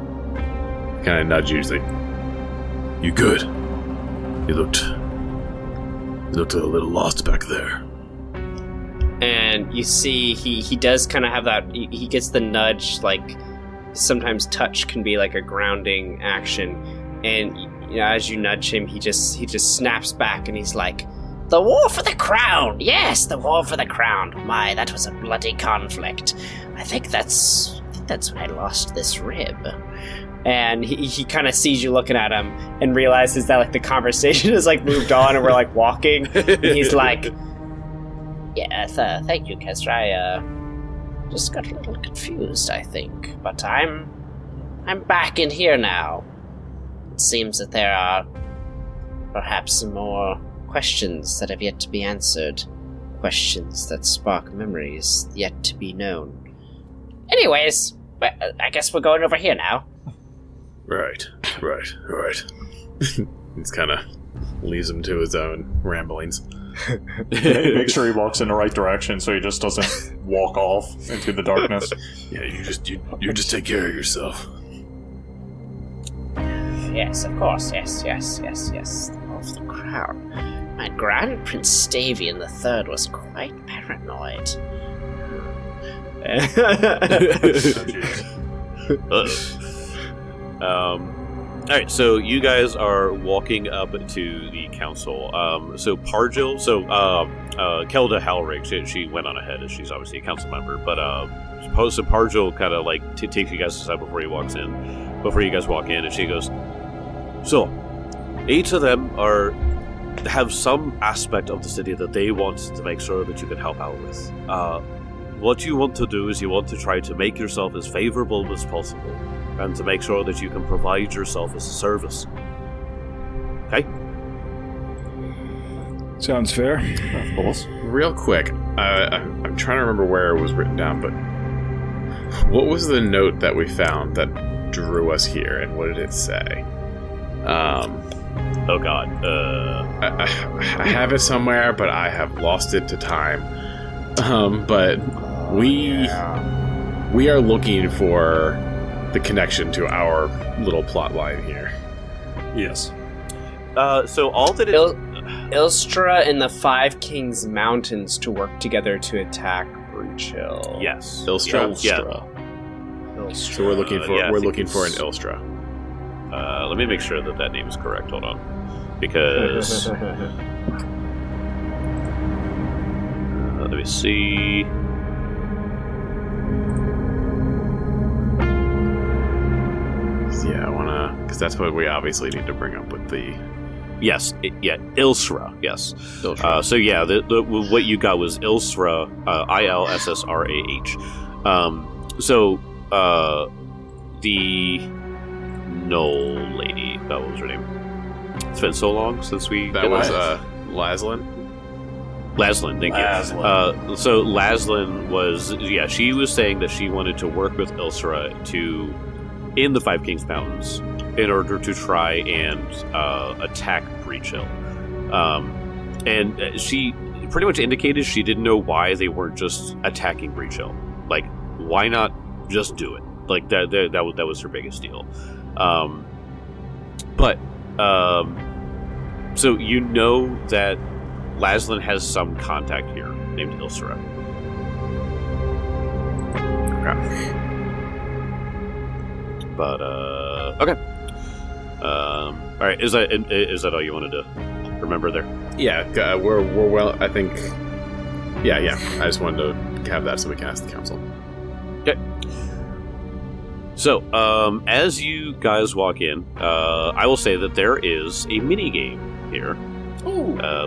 kind of nudge you, say, "You good? You looked a little lost back there." And you see he does kind of have that, he gets the nudge, like sometimes touch can be like a grounding action, and as you nudge him, he just snaps back and he's like, The war for the crown! Yes, the war for the crown. My, that was a bloody conflict. I think that's when I lost this rib. and he kind of sees you looking at him and realizes that like the conversation has like moved on and we're like walking. And he's like, Yeah, thank you, Kezra. I just got a little confused, I think. But I'm back in here now. It seems that there are perhaps some more questions that have yet to be answered. Questions that spark memories yet to be known. Anyways, I guess we're going over here now. Right. He's kind of leaves him to his own ramblings. Make sure he walks in the right direction so he just doesn't walk off into the darkness. Yeah, you just take care of yourself. Yes, of course. Yes. The war for the crown. My Grand Prince Stavian III was quite paranoid. Alright, so you guys are walking up to the council. So Pargil, Kelda Halrig, she went on ahead as she's obviously a council member, but so Pargil kind of like takes you guys aside before you guys walk in, and she goes, so, each of them have some aspect of the city that they want to make sure that you can help out with. What you want to do is you want to try to make yourself as favorable as possible, and to make sure that you can provide yourself as a service. Okay? Sounds fair. Of course. Real quick, I'm trying to remember where it was written down, but what was the note that we found that drew us here, and what did it say? Oh god. I have it somewhere, but I have lost it to time. But we are looking for the connection to our little plot line here. Yes. So all that Ilstra and the Five Kings Mountains to work together to attack Breach Hill. Yes. Ilstra? Yeah. Ilstra. So we're looking for I we're think looking for an it's- Ilstra. Let me make sure that name is correct. Hold on. Because let me see. Yeah, I wanna, because that's what we obviously need to bring up with the Yes, Ilsra. Yes. Ilstra. So yeah, what you got was Ilsra, Ilssrah. The Knoll lady. That was her name. It's been so long since we. That did was that. Laslin. Laslin, thank you. So Laslin was, she was saying that she wanted to work with Ilsra in the Five Kings Mountains in order to try and attack Breach Hill. And she pretty much indicated she didn't know why they weren't just attacking Breach Hill. Like, why not just do it? Like, that was her biggest deal. So you know that Laslin has some contact here named Ilsra. Okay. But okay. All right. Is that all you wanted to remember there? Yeah, we're well. I think. Yeah. I just wanted to have that so we can ask the council. Okay. So, as you guys walk in, I will say that there is a mini game here.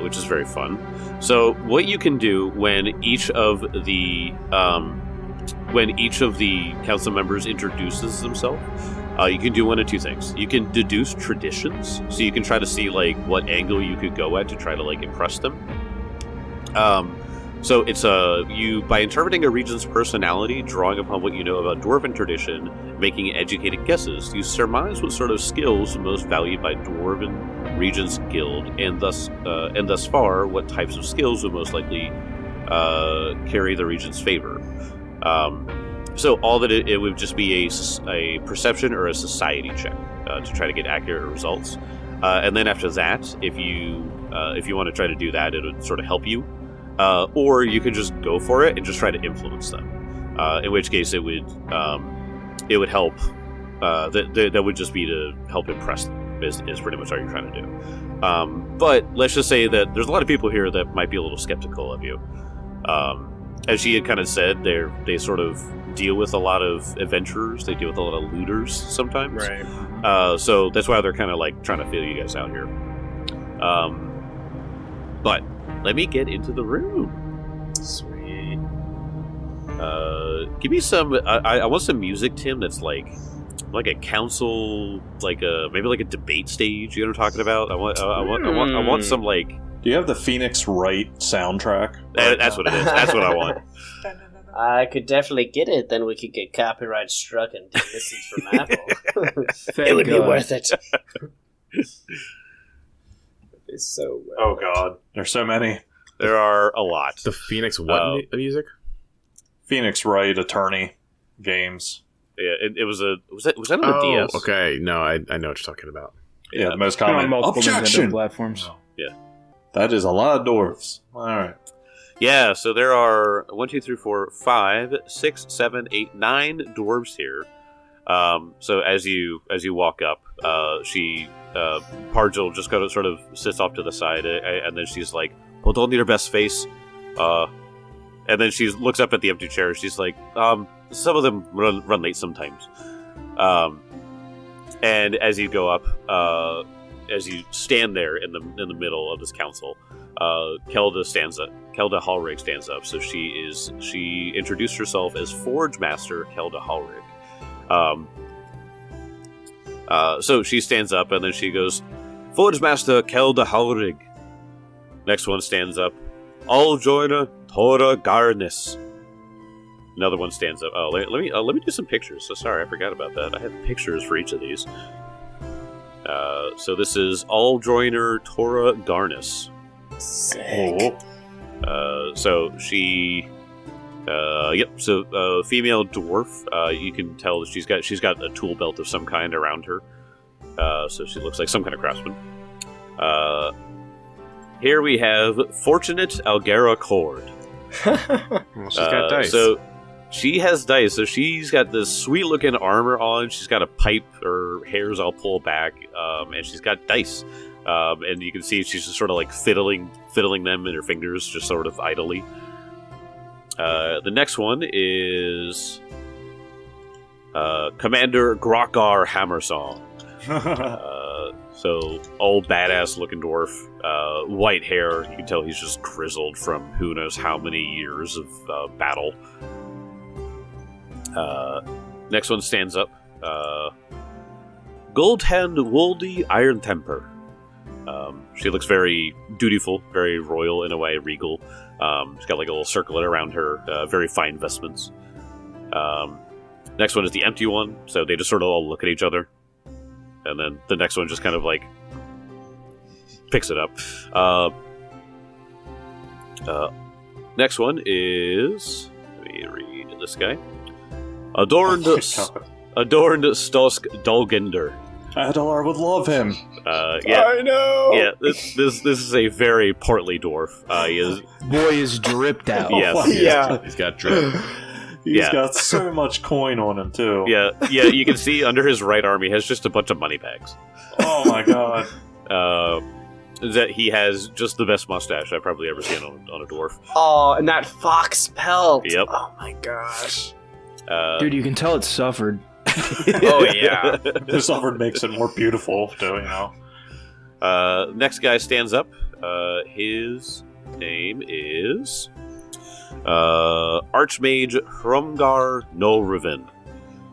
which is very fun. So what you can do when each of the council members introduces themselves, you can do one of two things. You can deduce traditions, so you can try to see like what angle you could go at to try to like impress them. So it's you by interpreting a region's personality, drawing upon what you know about dwarven tradition, making educated guesses, you surmise what sort of skills are most valued by dwarven region's guild, and thus far, what types of skills would most likely carry the region's favor. So all that it would just be a perception or a society check to try to get accurate results, and then after that, if you want to try to do that, it would sort of help you. Or you could just go for it and just try to influence them. In which case, it would help. That would just be to help impress them. Is pretty much all you're trying to do. But let's just say that there's a lot of people here that might be a little skeptical of you. As she had kind of said, they sort of deal with a lot of adventurers. They deal with a lot of looters sometimes. Right. So that's why they're kind of like trying to feel you guys out here. But let me get into the room. Sweet. Give me some. I want some music, Tim. That's like a council, maybe like a debate stage. You know what I'm talking about? I want some like. Do you have the Phoenix Wright soundtrack? That's what it is. That's what I want. I could definitely get it. Then we could get copyright struck and delisted from Apple. It would be worth it. It's so well. Oh God, there's so many. There are a lot. The Phoenix what music? Phoenix Wright Attorney games. Yeah, it was that on the DS? Okay, no, I know what you're talking about. Yeah, the most They're on common multiple objection. Nintendo platforms. Yeah, that is a lot of dwarves. All right. Yeah, so there are 1, 2, 3, 4, 5, 6, 7, 8, 9 dwarves here. So as you walk up, Pargil just kind of sort of sits off to the side, and then she's like, "Put on your best face," and then she looks up at the empty chair. She's like, "Some of them run late sometimes." And as you go up, as you stand there in the middle of this council, Kelda Hallrig stands up. So she introduced herself as Forge Master Kelda Hallrig. So she stands up and then she goes, "Forge Master Kelda Hallrig." Next one stands up, "All Joiner Tora Garnis." Another one stands up. Oh, let me do some pictures. So sorry, I forgot about that. I have pictures for each of these. So this is All Joiner Tora Garnis. Sick. So she, So female dwarf. You can tell that she's got a tool belt of some kind around her. So she looks like some kind of craftsman. Here we have Fortunate Algera Cord. Well, she's got dice. So she has dice. So she's got this sweet looking armor on. She's got a pipe. Her hair's all pulled back, and she's got dice. And you can see she's just sort of like fiddling them in her fingers, just sort of idly. The next one is Commander Grokar Hammersong. So old badass looking dwarf, white hair. You can tell he's just grizzled from who knows how many years of battle. Next one stands up. Goldhand Woldy Iron Temper. She looks very dutiful, very royal in a way, regal. She's got like a little circlet around her, very fine vestments. Next one is the empty one, so they just sort of all look at each other. And then the next one just kind of like picks it up. Next one is, let me read this guy. Adorned Stosk Dulgender. Adlar would love him. Yeah, I know. Yeah, this is a very portly dwarf. He is. Boy is dripped out. Yes. Yeah. He's got drip. He's got so much coin on him too. Yeah. You can see under his right arm he has just a bunch of money bags. Oh my god. That he has just the best mustache I've probably ever seen on a dwarf. Oh, and that fox pelt. Yep. Oh my gosh. Dude, you can tell it suffered. Oh yeah. This offer makes it more beautiful, too, you know. Next guy stands up. His name is Archmage Hrumgar Nolraven.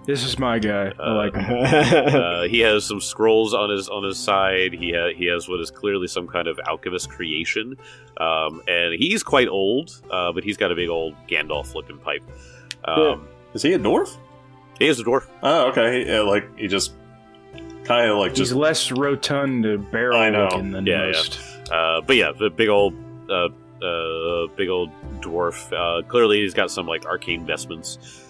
This is my guy. I like him. He has some scrolls on his side. He has what is clearly some kind of alchemist creation, and he's quite old, but he's got a big old Gandalf-looking pipe. Is he a dwarf? He is a dwarf. Oh, okay. He just kind of like He's less rotund, barrel looking than most. But yeah, the big old dwarf. Clearly, he's got some like arcane vestments.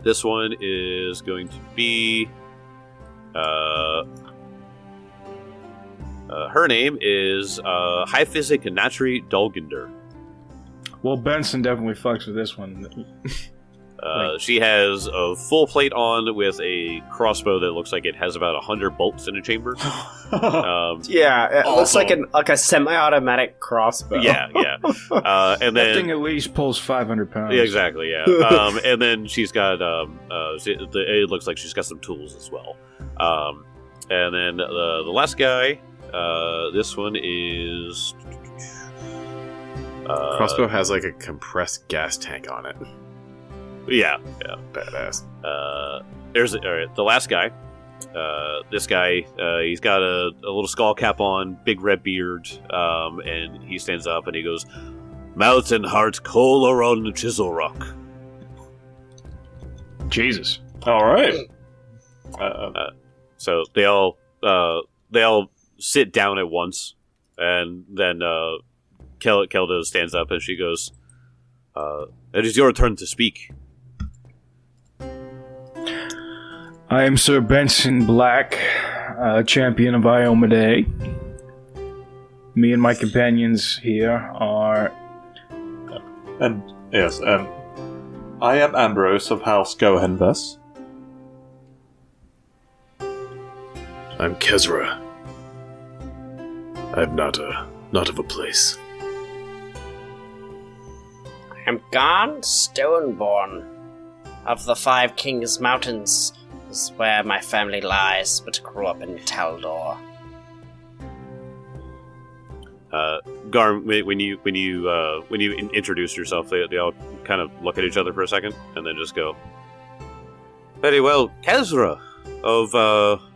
This one is going to be. Her name is High Physic Natri Dulginder. Well, Benson definitely fucks with this one. She has a full plate on with a crossbow that looks like it has about 100 bolts in a chamber. Yeah, it looks like a semi-automatic crossbow. Yeah. And then that thing at least pulls 500 pounds. Yeah, exactly. Yeah. And then she's got it looks like she's got some tools as well. And then the last guy, this one is. Crossbow has like a compressed gas tank on it. Yeah. Badass. The last guy. This guy, he's got a little skull cap on, big red beard, and he stands up and he goes, "Mountain Heart Coloron Chisel Rock." Jesus. All right. So they all sit down at once, and then Kelda stands up and she goes, "It is your turn to speak." I am Sir Benson Black, champion of Iomade. Me and my companions here are... And I am Ambrose of House Gohenves. I'm Kezra. I'm not of a place. I am Garn Stoneborn of the Five Kings Mountains. This is where my family lies, but grew up in Taldor. Garm, when you introduce yourself, they all kind of look at each other for a second and then just go, "Very well, Kezra of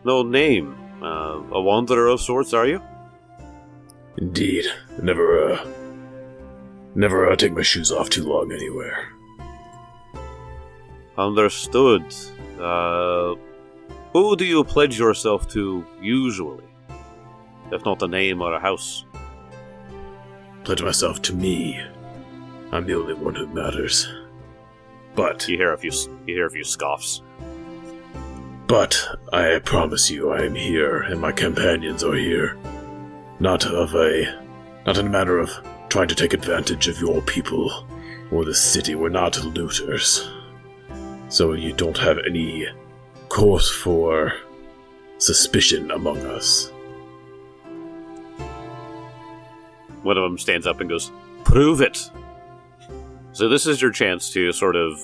no name, a wanderer of sorts, are you?" Indeed, never take my shoes off too long anywhere. Understood. Who do you pledge yourself to usually, if not a name or a house? Pledge myself to me. I'm the only one who matters. But you hear a few scoffs. But I promise you, I am here, and my companions are here. Not in a matter of trying to take advantage of your people or the city. We're not looters. So you don't have any cause for suspicion among us. One of them stands up and goes, "Prove it!" So this is your chance to sort of,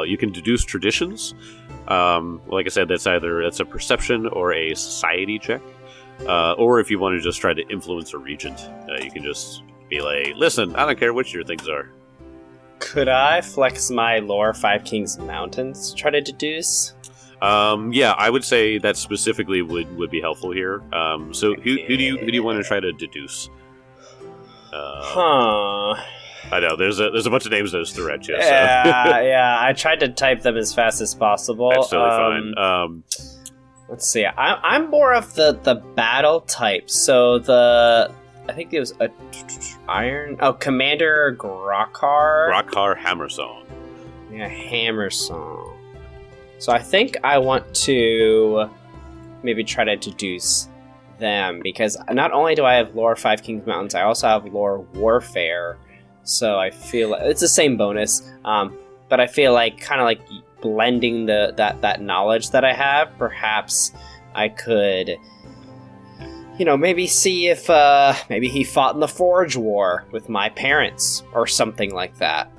you can deduce traditions. Like I said, that's a perception or a society check. Or if you want to just try to influence a regent, you can just be like, "Listen, I don't care what your things are." Could I flex my lore Five Kings Mountains to try to deduce? Yeah, I would say that specifically would be helpful here. So who do you want to try to deduce? I know there's a bunch of names that just threw at you. So. Yeah. I tried to type them as fast as possible. That's totally fine. Let's see. I'm more of the battle type. So I think it was a iron. Oh, Commander Grokkar. Grokkar Hammersong. Yeah, Hammersong. So I think I want to maybe try to deduce them, because not only do I have lore Five Kings Mountains, I also have lore Warfare. So I feel like it's the same bonus, but I feel like kind of like blending that knowledge that I have. Perhaps I could, maybe see if maybe he fought in the Forge War with my parents or something like that.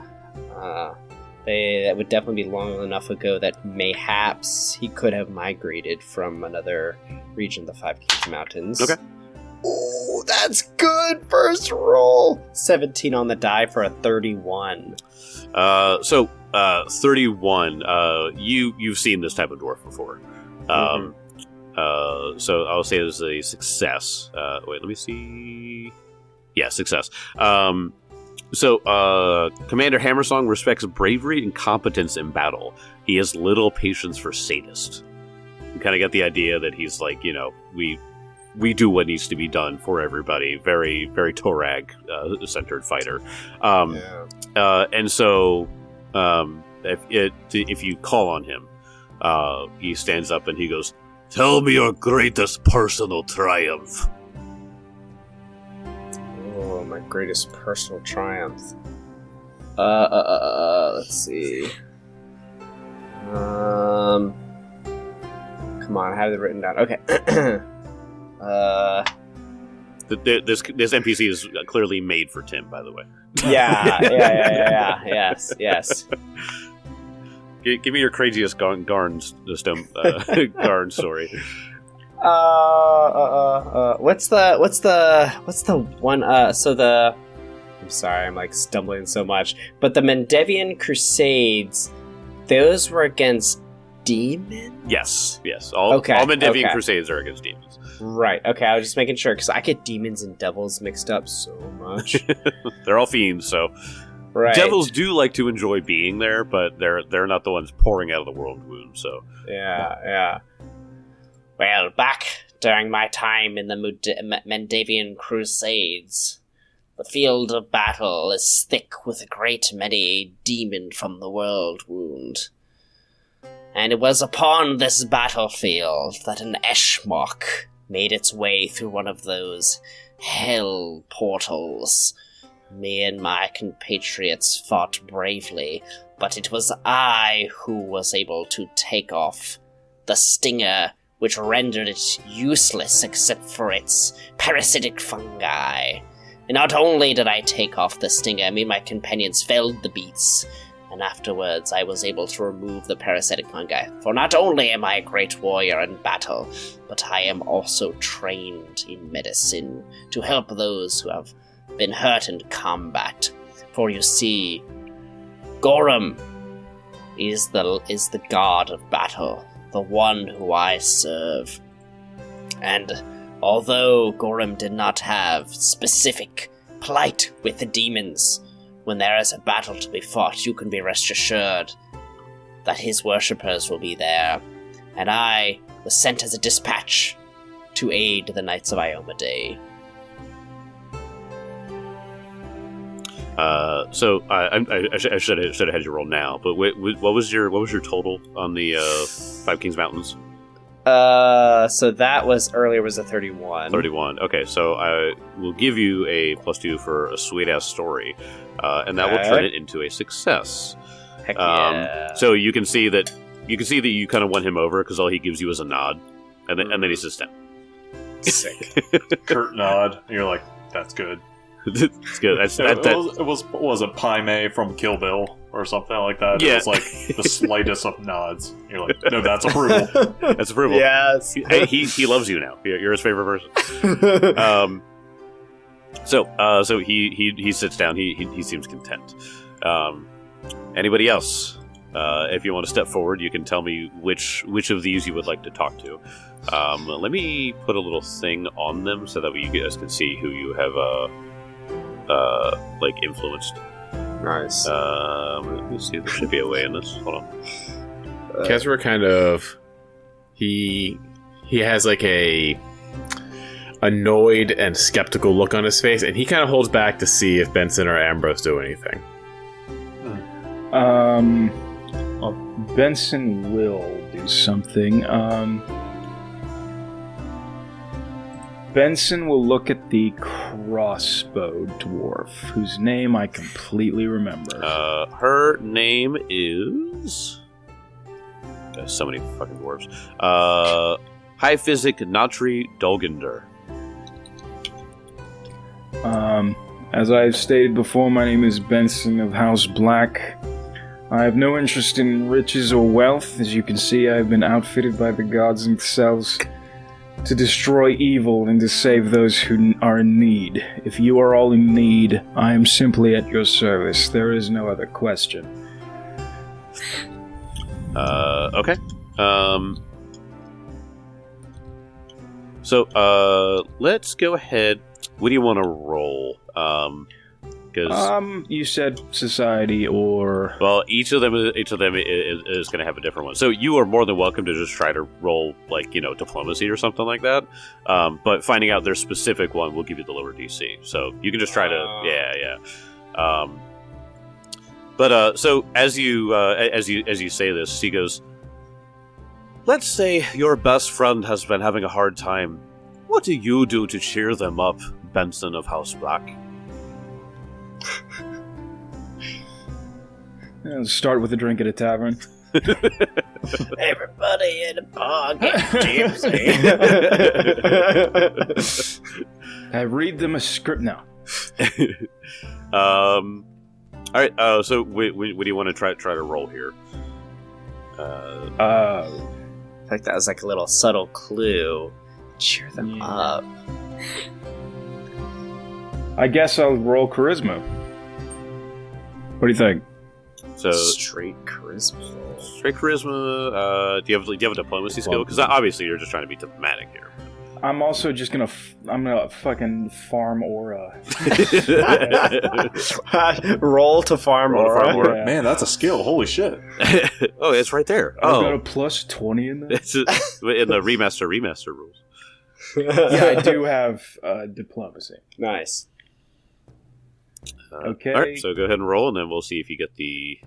That would definitely be long enough ago that mayhaps he could have migrated from another region of the Five Kings Mountains. Okay. Oh, that's good. First roll. 17 on the die for a 31. 31. You've seen this type of dwarf before. So I'll say it is a success. Wait, let me see. Yeah, success. Commander Hammersong respects bravery and competence in battle. He has little patience for sadists. You kind of get the idea that he's like, we do what needs to be done for everybody. Very, very Torag centered fighter. And so if you call on him, he stands up and he goes, "Tell me your greatest personal triumph." Oh, my greatest personal triumph. Let's see. Come on, I have it written down. Okay. This NPC is clearly made for Tim, by the way. Yeah. Yes. Give me your craziest Garn story. What's the one? I'm sorry, I'm like stumbling so much. But the Mendevian Crusades, those were against demons? Yes. All Mendevian Crusades are against demons. Right, okay, I was just making sure, because I get demons and devils mixed up so much. They're all fiends, so... Right. Devils do like to enjoy being there, but they're not the ones pouring out of the world wound, so... Yeah. Well, back during my time in the Mendevian Crusades, the field of battle is thick with a great many demon from the world wound. And it was upon this battlefield that an Eshmok made its way through one of those hell portals. Me and my compatriots fought bravely, but it was I who was able to take off the stinger, which rendered it useless except for its parasitic fungi. And not only did I take off the stinger, me and my companions felled the beasts, and afterwards I was able to remove the parasitic fungi. For not only am I a great warrior in battle, but I am also trained in medicine to help those who have been hurt in combat. For you see, Gorham is the god of battle, the one who I serve. And although Gorham did not have specific plight with the demons, when there is a battle to be fought, you can be rest assured that his worshippers will be there. And I was sent as a dispatch to aid the Knights of Iomedae. I should have had you roll now. But what was your total on the Five Kings Mountains? So that was earlier was a 31. 31. Okay, so I will give you a +2 for a sweet ass story, and that will turn it into a success. Heck yeah. So you can see that you kind of won him over because all he gives you is a nod, and then he says 10. Sick. Curt nod. And you're like, that's good. It's good. It was a Pai Mei from Kill Bill or something like that. Yeah. It was like the slightest of nods. You're like, no, that's approval. That's approval. Yes. Hey, he loves you now. You're his favorite person. So he sits down. He seems content. Anybody else? If you want to step forward, you can tell me which of these you would like to talk to. Let me put a little thing on them so that you guys can see who you have influenced. Nice. Let me see. There should be a way in this. Hold on. Kezra kind of he has like a annoyed and skeptical look on his face, and he kind of holds back to see if Benson or Ambrose do anything. Benson will do something. Benson will look at the crossbow dwarf, whose name I completely remember. Her name is... There's so many fucking dwarves. High Physic Natri Dolgander. As I've stated before, my name is Benson of House Black. I have no interest in riches or wealth. As you can see, I've been outfitted by the gods themselves. to destroy evil and to save those who are in need. If you are all in need, I am simply at your service. There is no other question. Okay. So, let's go ahead. What do you want to roll? You said society or... Well, each of them is going to have a different one. So you are more than welcome to just try to roll, diplomacy or something like that. But finding out their specific one will give you the lower DC. So you can just try to... Yeah. So as you say this, he goes, let's say your best friend has been having a hard time. What do you do to cheer them up, Benson of House Black? Start with a drink at a tavern. Everybody in the bar get tipsy. I read them a script now. All right. So, what do you want to try to roll here? I think that was like a little subtle clue. Cheer them up. I guess I'll roll charisma. What do you think? So straight charisma. Do you have a diplomacy skill? Because obviously you're just trying to be diplomatic here. I'm also just gonna fucking farm aura. Roll to farm aura. Yeah. Man, that's a skill. Holy shit. Oh, it's right there. I've got a plus 20 in there. It's in the remaster rules. Yeah, I do have diplomacy. Nice. Okay. All right, so go ahead and roll, and then we'll see if you get the...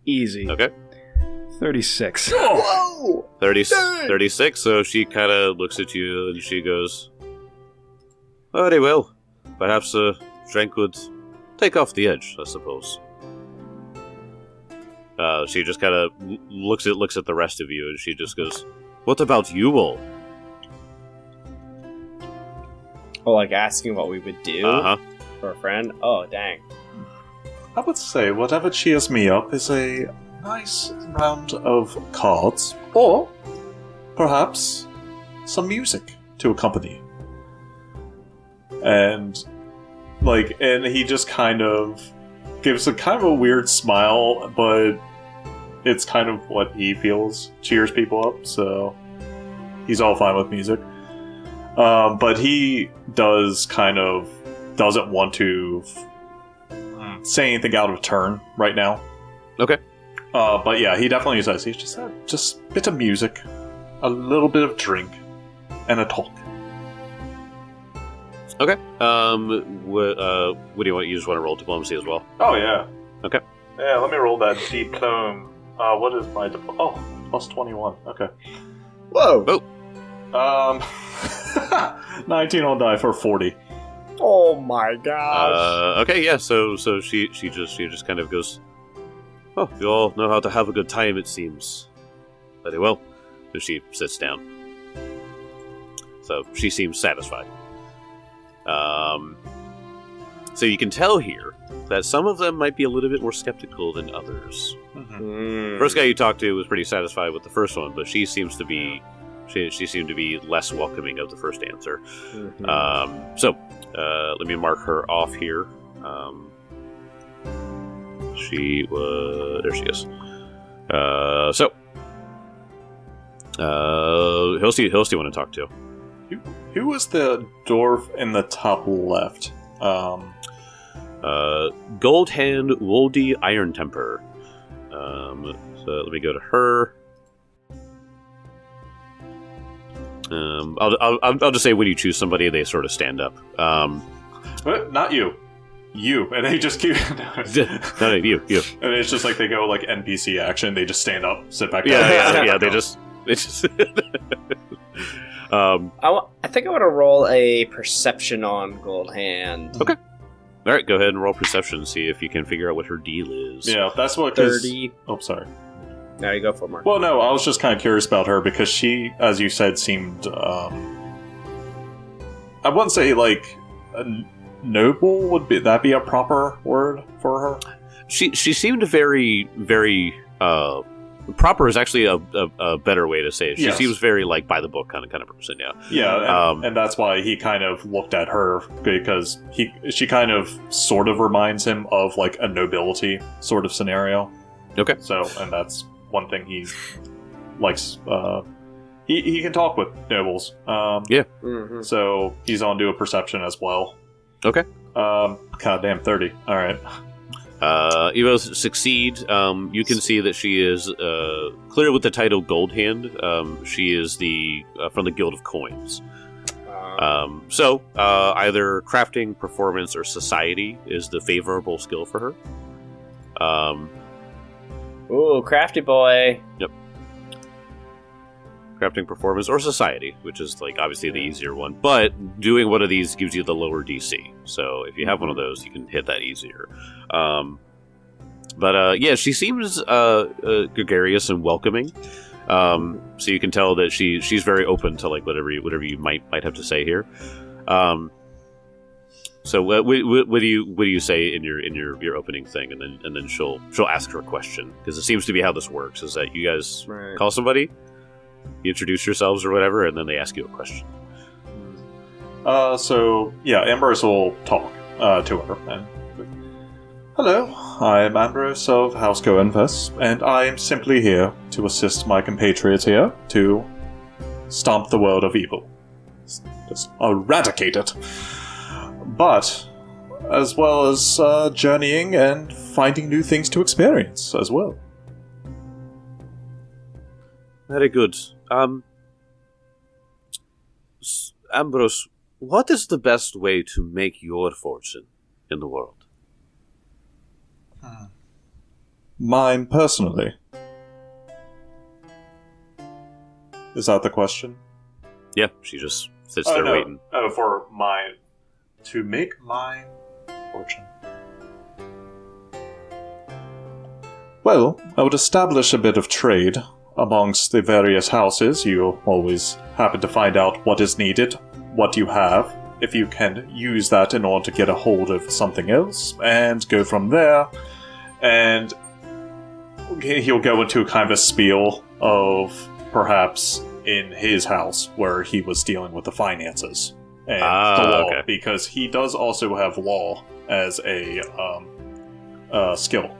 Easy. Okay. 36. Whoa! 36, so she kind of looks at you, and she goes, very well. Perhaps a drink would take off the edge, I suppose. She just kind of looks at the rest of you, and she just goes, what about you all? Oh, like asking what we would do for a friend? Oh, dang. I would say whatever cheers me up is a nice round of cards, or perhaps some music to accompany. And he just kind of gives a weird smile, but it's kind of what he feels cheers people up, so he's all fine with music. But he doesn't want to say anything out of turn right now. Okay. But yeah, he definitely says he's just a bit of music, a little bit of drink, and a talk. Okay. What do you want? You just want to roll diplomacy as well? Oh yeah. Okay. Yeah, let me roll that diplome. What is my diplome? Oh, plus 21. Okay. Whoa! Oh. 19 on die for 40. Oh my gosh. Okay, yeah, so she just kind of goes, oh, you all know how to have a good time, it seems. Very well. So she sits down. So she seems satisfied. So you can tell here that some of them might be a little bit more skeptical than others. Mm-hmm. First guy you talked to was pretty satisfied with the first one, but she seemed to be less welcoming of the first answer. Mm-hmm. So let me mark her off here. There she is. Who else do you want to talk to? Who was the dwarf in the top left? Gold Hand Woldy Iron Temper. So let me go to her. I'll just say when you choose somebody, they sort of stand up. Not you. You. And they just keep... No, you. And it's just like they go like NPC action. They just stand up, sit back down. Yeah, they just... I think I want to roll a perception on Gold Hand. Okay. All right, go ahead and roll perception and see if you can figure out what her deal is. Yeah, that's what... 30. Oh, sorry. Now you go for it, Mark. Well, no, I was just kind of curious about her because she, as you said, seemed... I wouldn't say, like, noble. Would that be a proper word for her? She seemed very, very proper is actually a better way to say it. She Yes. seems very like by the book kind of person. Yeah. Yeah, and that's why he kind of looked at her, because she kind of sort of reminds him of like a nobility sort of scenario. Okay. So, and that's one thing he likes. He can talk with nobles. Yeah. Mm-hmm. So he's on to a perception as well. Okay. Goddamn, 30. All right. You both succeed. You can see that she is clear with the title Gold Hand. She is from the Guild of Coins. So either crafting, performance, or society is the favorable skill for her. Ooh, crafty boy. Yep. Crafting, performance, or society, which is like obviously the easier one. But doing one of these gives you the lower DC. So if you have one of those, you can hit that easier. But yeah, she seems gregarious and welcoming. So you can tell that she's very open to like whatever you might have to say here. So what do you say in your opening thing, and then she'll ask her a question, because it seems to be how this works, is that you guys call somebody, you introduce yourselves or whatever, and then they ask you a question. So yeah, Ambrose will talk to her. And, hello, I am Ambrose of House Goenfest, and I am simply here to assist my compatriots here to stomp the world of evil, just eradicate it. But as well as journeying and finding new things to experience as well. Very good. Ambrose, what is the best way to make your fortune in the world? Mine personally. Is that the question? Yeah, she just sits there waiting. Oh, for mine. To make my fortune. Well, I would establish a bit of trade amongst the various houses. You always happen to find out what is needed, what you have, if you can use that in order to get a hold of something else, and go from there. And he'll go into kind of a spiel of perhaps in his house where he was dealing with the finances and the law, okay. Because he does also have law as a skill.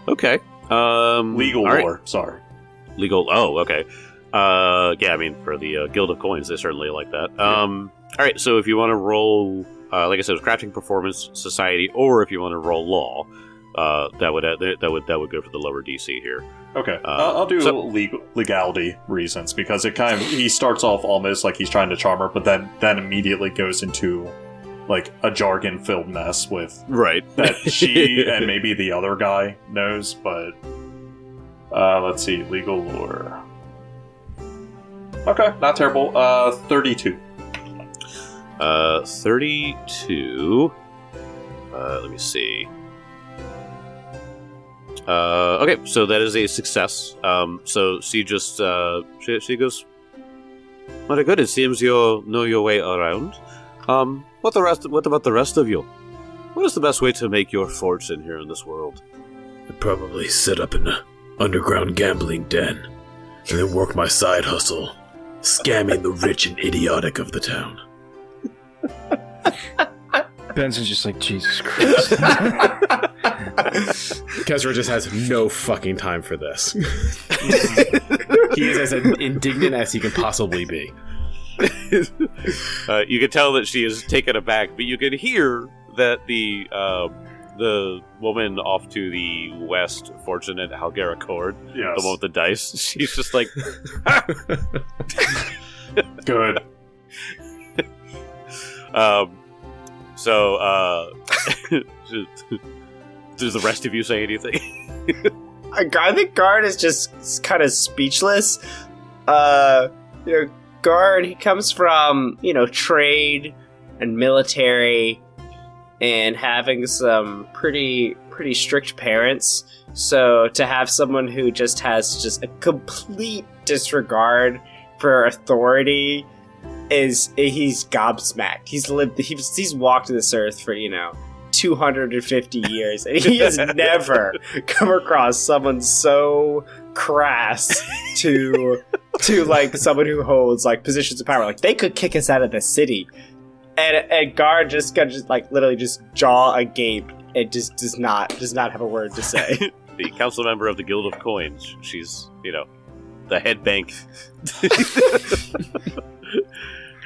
Okay. Legal all right. lore, sorry. Legal. Oh, okay. Yeah, I mean, for the Guild of Coins, they certainly like that. All right. So if you want to roll, like I said, it was crafting, performance, society, or if you want to roll law, that would go for the lower DC here. Okay, I'll do legality reasons, because it kind of he starts off almost like he's trying to charm her, but then immediately goes into like a jargon-filled mess with that she and maybe the other guy knows. But let's see, legal lore. Okay, not terrible. 32. 32. Let me see. Okay, so that is a success. So she just she goes, very good. It seems you know your way around. What about the rest of you? What is the best way to make your fortune here in this world? I'd probably set up an underground gambling den, and then work my side hustle, scamming the rich and idiotic of the town. Benson's just like, Jesus Christ. Kezra just has no fucking time for this. He is as indignant as he can possibly be. You can tell that she is taken aback, but you can hear that the woman off to the west, Fortunate Halgara Cord, Yes. the one with the dice, she's just like, Good. So, does the rest of you say anything? I think Guard is just kind of speechless. Guard, he comes from, trade and military and having some pretty strict parents. So to have someone who just has just a complete disregard for authority he's gobsmacked. He's walked this earth for, 250 years, and he has never come across someone so crass to like someone who holds like positions of power. Like they could kick us out of the city, and Gar just got like literally just jaw agape and just does not have a word to say. The council member of the Guild of Coins. She's the head bank.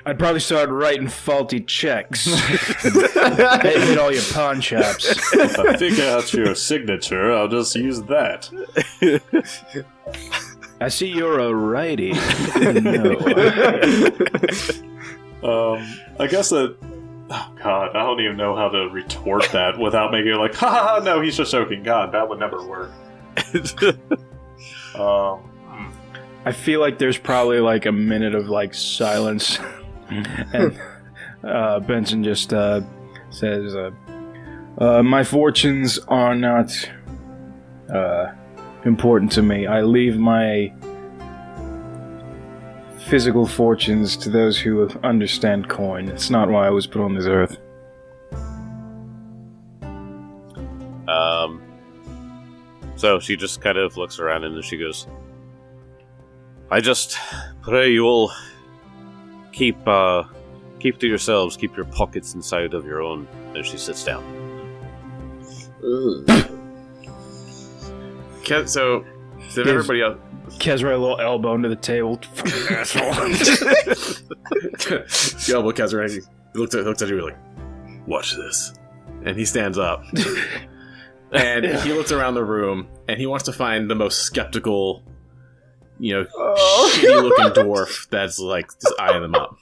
I'd probably start writing faulty checks. Hit all your pawn shops. If I figure out your signature, I'll just use that. I see you're a righty. No. I guess that... Oh, God, I don't even know how to retort that without making it like, ha ha ha, no, he's just joking. God, that would never work. I feel like there's probably like a minute of like silence. And Benson just says, my fortunes are not important to me. I leave my physical fortunes to those who understand coin. It's not why I was put on this earth. So she just kind of looks around and then she goes, I just pray you all keep to yourselves, keep your pockets inside of your own. And she sits down. So everybody else... Kezra a little elbow into the table. Fucking asshole. You elbow Kezra, he looks at you like, watch this. And he stands up. And he looks around the room, and he wants to find the most skeptical, shitty-looking dwarf that's, like, just eyeing them up.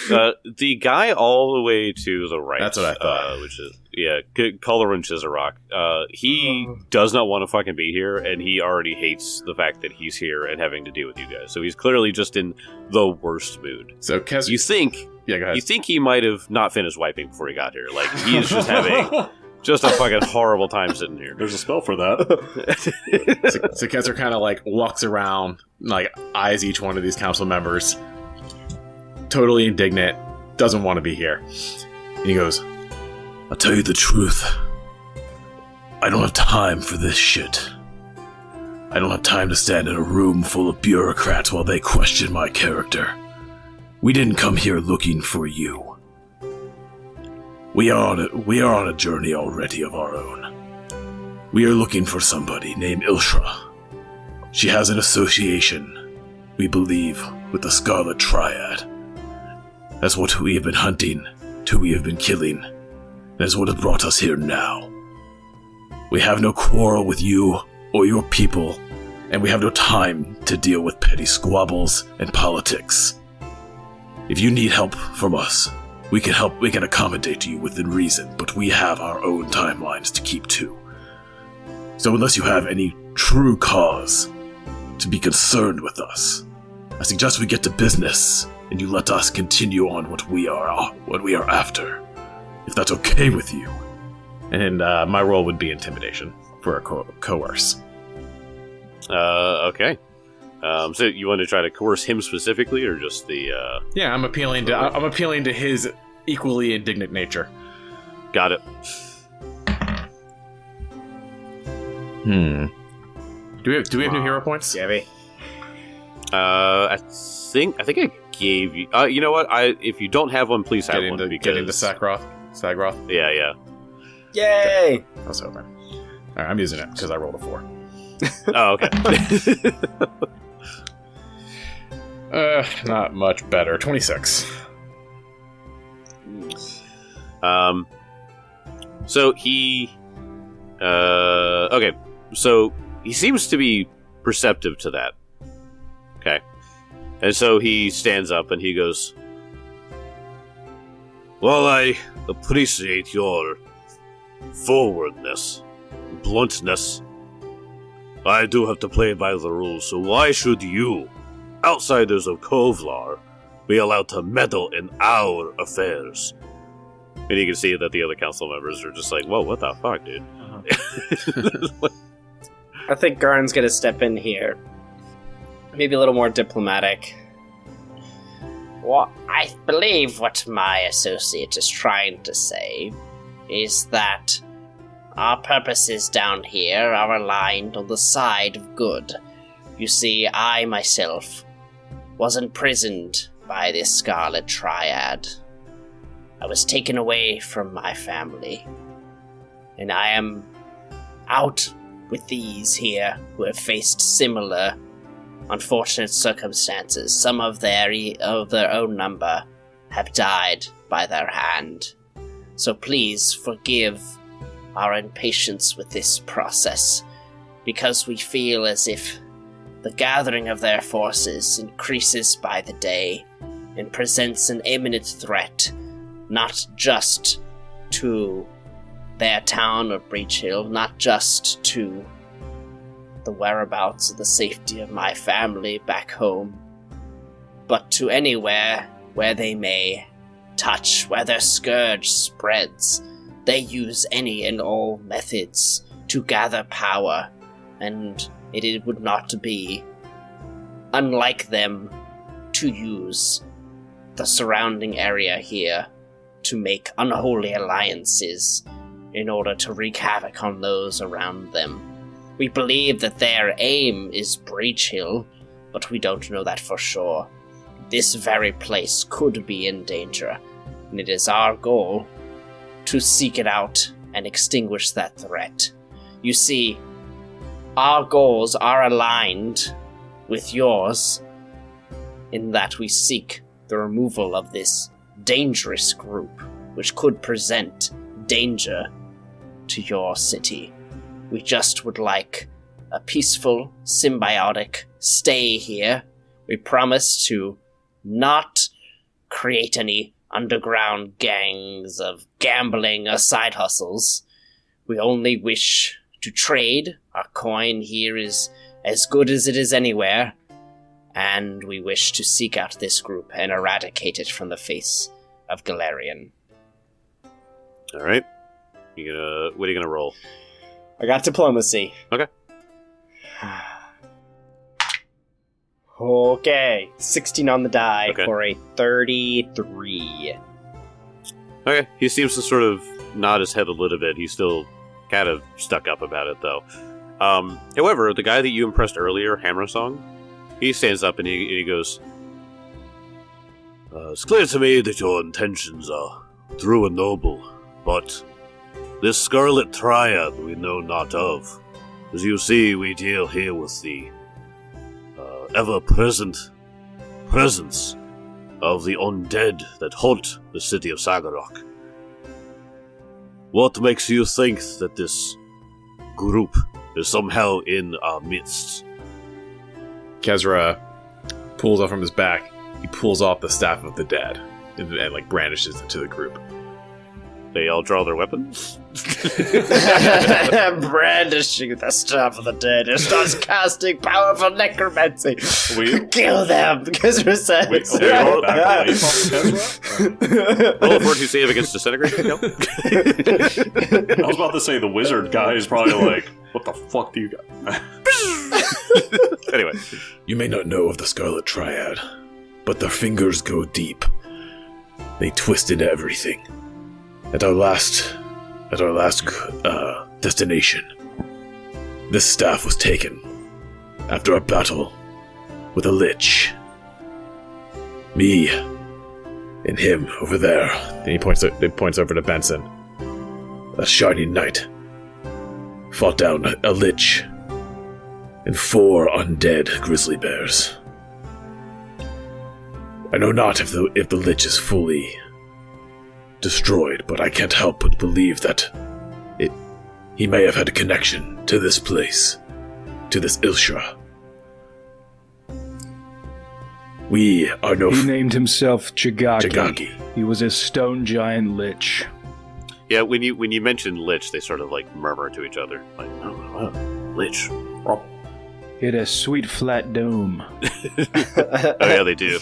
The guy all the way to the right. That's what I thought. Which is, Colorin Chizarok. He does not want to fucking be here, and he already hates the fact that he's here and having to deal with you guys. So he's clearly just in the worst mood. So you think... Yeah, go ahead. You think he might have not finished wiping before he got here. Like, he is just having... Just a fucking horrible time sitting here. There's a spell for that. So Kessler kind of like walks around, like eyes each one of these council members, totally indignant, doesn't want to be here. And he goes, I'll tell you the truth. I don't have time for this shit. I don't have time to stand in a room full of bureaucrats while they question my character. We didn't come here looking for you. We are on a journey already of our own. We are looking for somebody named Ilshra. She has an association, we believe, with the Scarlet Triad. That's what we have been hunting, who we have been killing. That's what has brought us here now. We have no quarrel with you or your people, and we have no time to deal with petty squabbles and politics. If you need help from us, we can accommodate you within reason, but we have our own timelines to keep to. So unless you have any true cause to be concerned with us, I suggest we get to business and you let us continue on what we are after. If that's okay with you. and my role would be intimidation for a coerce. Okay. So you want to try to coerce him specifically, or just the? Yeah, I'm appealing to his equally indignant nature. Got it. Do we have new hero points? Gabby. I think I gave you. You know what? If you don't have one, please have one. Getting to Sagroth. Yeah. Yay! I was hoping. All right, I'm using it because I rolled a 4. Oh, okay. Not much better. 26. So he. Okay. So he seems to be perceptive to that. Okay. And so he stands up and he goes, "Well, I appreciate your forwardness, bluntness. I do have to play by the rules, so why should you, outsiders of Kovlar, be allowed to meddle in our affairs?" And you can see that the other council members are just like, "Whoa, what the fuck, dude?" I think Garn's gonna step in here. Maybe a little more diplomatic. Well, I believe what my associate is trying to say is that our purposes down here are aligned on the side of good. You see, I myself was imprisoned by this Scarlet Triad. I was taken away from my family, and I am out with these here who have faced similar unfortunate circumstances. Some of their own number have died by their hand. So please forgive our impatience with this process, because we feel as if the gathering of their forces increases by the day and presents an imminent threat, not just to their town of Breach Hill, not just to the whereabouts of the safety of my family back home, but to anywhere where they may touch, where their scourge spreads. They use any and all methods to gather power, and it would not be unlike them to use the surrounding area here to make unholy alliances in order to wreak havoc on those around them. We believe that their aim is Breach Hill, but we don't know that for sure. This very place could be in danger, and it is our goal to seek it out and extinguish that threat. You see, our goals are aligned with yours in that we seek the removal of this dangerous group, which could present danger to your city. We just would like a peaceful, symbiotic stay here. We promise to not create any underground gangs of gambling or side hustles. We only wish to trade. Our coin here is as good as it is anywhere, and we wish to seek out this group and eradicate it from the face of Galarian. All right. What are you gonna roll? I got diplomacy. Okay. Okay. 16 on the die Okay. for a 33. Okay. He seems to sort of nod his head a little bit. He's still kind of stuck up about it, though. However, the guy that you impressed earlier, Hammersong, he stands up and he goes, It's clear to me that your intentions are true and noble, but this Scarlet Triad we know not of. As you see, we deal here with the ever-present presence of the undead that haunt the city of Sagarok. What makes you think that this group is somehow in our midst? Kezra pulls off from his back. He pulls off the Staff of the Dead and like brandishes it to the group. they all draw their weapons. Brandishing the Staff of the Dead and starts casting powerful necromancy. Kill them, Kezra says. Roll back away from Kezra? Roll a fortitude save against disintegration. Nope. I was about to say the wizard guy is probably like, what the fuck do you got? Anyway. You may not know of the Scarlet Triad, but their fingers go deep. They twisted everything. At our last destination, this staff was taken after a battle with a lich. Me and him over there. And he points over to Benson. A shiny knight fought down a lich and 4 undead grizzly bears. I know not if the lich is fully destroyed, but I can't help but believe that he may have had a connection to this place, to this Ilshra. We are no... He named himself Chagaki. Chagaki. He was a stone giant lich. Yeah, when you mention lich, they sort of like murmur to each other, like, "Oh, wow, lich." Oh He had a sweet flat dome. yeah, they do.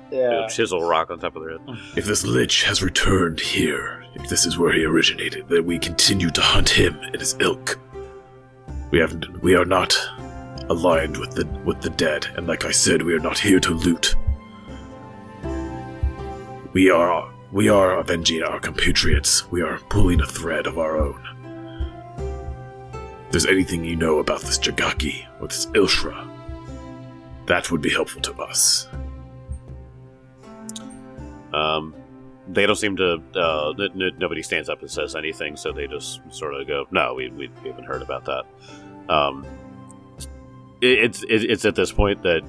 Yeah. Chisel rock on top of their head. If this lich has returned here, if this is where he originated, then we continue to hunt him and his ilk. We are not aligned with the dead, and like I said, we are not here to loot. We are We are avenging our compatriots. We are pulling a thread of our own. If there's anything you know about this Jagaki or this Ilshra, that would be helpful to us. They don't seem to. Nobody stands up and says anything, so they just sort of go, "No, we haven't heard about that." It's at this point that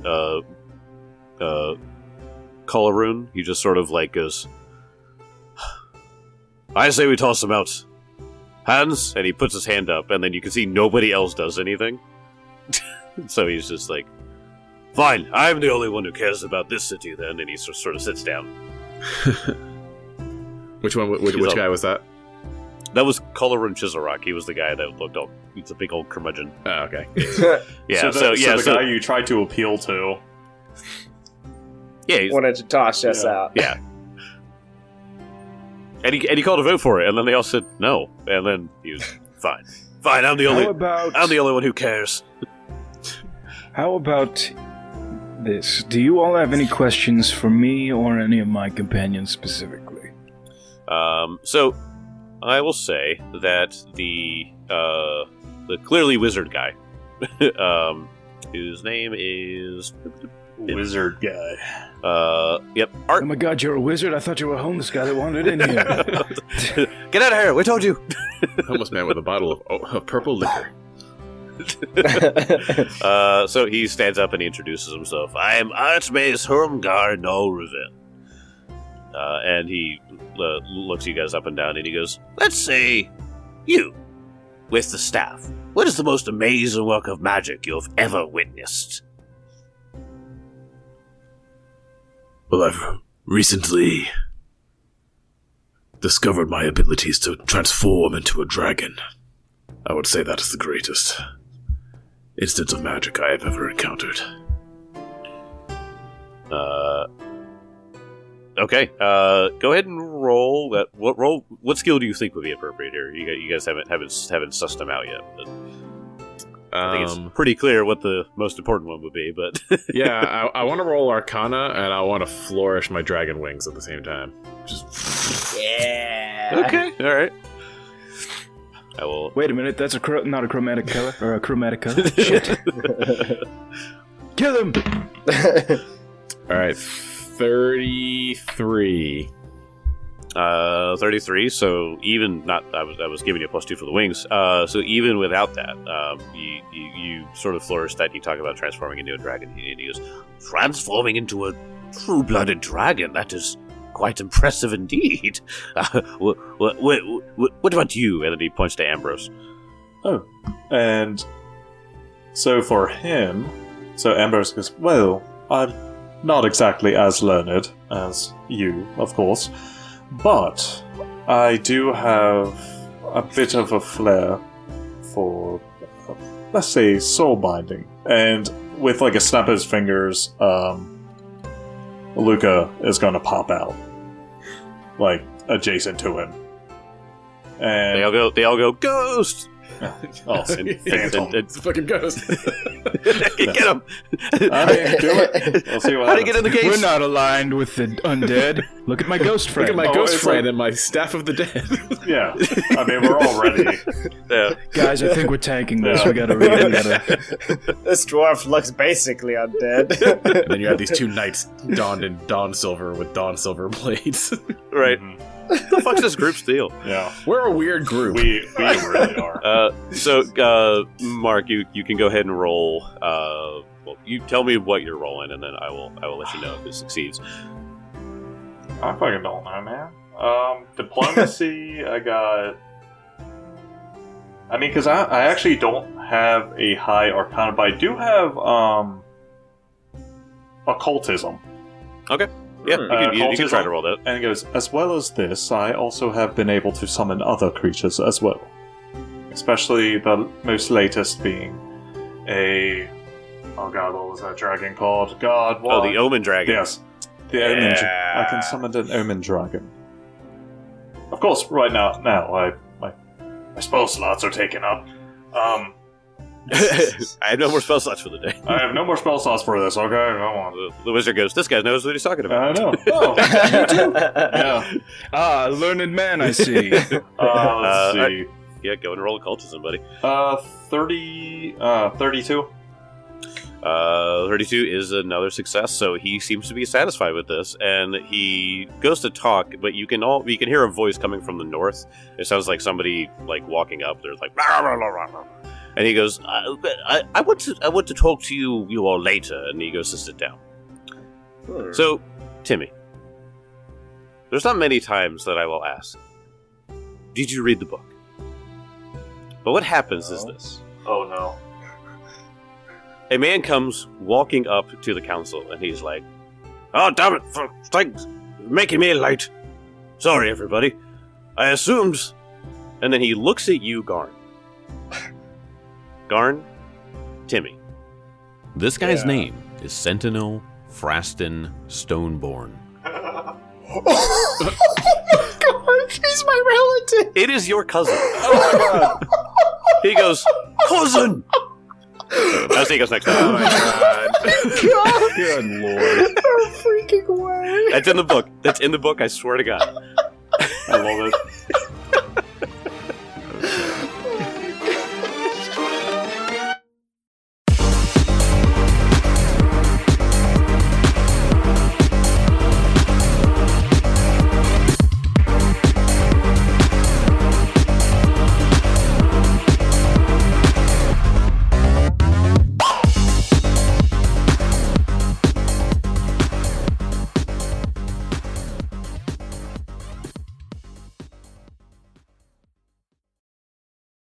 Kolaroon, he just sort of like goes, "I say we toss them out. Hands," and he puts his hand up, and then you can see nobody else does anything. So he's just like, "Fine, I'm the only one who cares about this city then," and he sort of sits down. Which one? Which guy was that? That was Kolaroon Chiselrock. He was the guy that looked all... He's a big old curmudgeon. Oh, okay. Yeah, so the guy you tried to appeal to... Yeah, he's... wanted to toss us out. Yeah. And he called a vote for it, and then they all said no. And then he was, fine. Fine, I'm the only one who cares. How about this? Do you all have any questions for me or any of my companions specifically? So I will say that the clearly wizard guy, whose name is Wizard guy. Yep, Art. Oh my god, you're a wizard? I thought you were a homeless guy that wandered in here. Get out of here! We told you. Homeless man with a bottle of purple liquor. So he stands up and he introduces himself. I am Archmage Hurmgar no Ruvin. And he looks you guys up and down and he goes, let's say, you, with the staff, what is the most amazing work of magic you have ever witnessed? Well, I've recently discovered my abilities to transform into a dragon. I would say that is the greatest instance of magic I have ever encountered. Okay. Go ahead and roll that. What skill do you think would be appropriate here? You guys haven't sussed them out yet. But I think it's pretty clear what the most important one would be. But yeah, I want to roll Arcana and I want to flourish my dragon wings at the same time. Just Yeah. Okay. All right. I will. Wait a minute. That's not a chromatic color or a chromatic color. Shit. Kill him. all right. 33. 33. So even not, I was giving you a +2 for the wings. So even without that, you sort of flourish that. You talk about transforming into a dragon. And he goes, transforming into a true-blooded dragon. That is quite impressive indeed. What about you? And then he points to Ambrose. Oh, and so for him, so Ambrose goes, well, I'm not exactly as learned as you, of course, but I do have a bit of a flair for, let's say, soul binding. And with like a snap of his fingers, Luca is going to pop out, like adjacent to him. And They all go ghost. Oh, Phantom. It's a fucking ghost. Get him. I mean, do it. We'll see what How do happens. you get in the case? We're not aligned with the undead. Look at my ghost friend. Look at my ghost it's friend like- and my staff of the dead. Yeah, I mean, we're all ready. Yeah. Guys, I think we're tanking this. Yeah. We gotta really This dwarf looks basically undead. And then you have these two knights donned in Dawn Silver with Dawn Silver blades. Right. Mhm. What the fuck's this group's deal? Yeah, We're a weird group. we really are. Mark, you can go ahead and roll. Well, you tell me what you're rolling, and then I will let you know if it succeeds. I fucking don't know, man. Diplomacy, I got... I mean, because I actually don't have a high arcana, but I do have, occultism. Okay. Yeah, you can try to roll that. And it goes, as well as this, I also have been able to summon other creatures as well. Especially the most latest being a... Oh god, what was that dragon called? God, what? Oh, the Omen Dragon. Yes. The Omen I can summon an Omen Dragon. Of course, right now my spell slots are taken up. I have no more spell slots for the day. I have no more spell slots for this, okay? No. The wizard goes, this guy knows what he's talking about. I know. Oh, you do? Yeah. Learned man, I see. Let's see. Yeah, go and roll occultism, buddy. 32. 32 is another success, so he seems to be satisfied with this, and he goes to talk, but you can hear a voice coming from the north. It sounds like somebody like walking up. There's like, rah, rah, rah, rah, rah. And he goes, I want to talk to you all later, and he goes to sit down. So, Timmy, there's not many times that I will ask, did you read the book? But what happens is this. Oh, no. A man comes walking up to the council, and he's like, oh, damn it, for making me late. Sorry, everybody. I assumed... And then he looks at you, Garn. Garn, Timmy. This guy's name is Sentinel Fraston Stoneborn. He's my relative. It is your cousin. Oh my god. He goes, cousin! I'll see you guys next time. Oh my god. Good lord. No freaking way. That's in the book. I swear to God. I love it.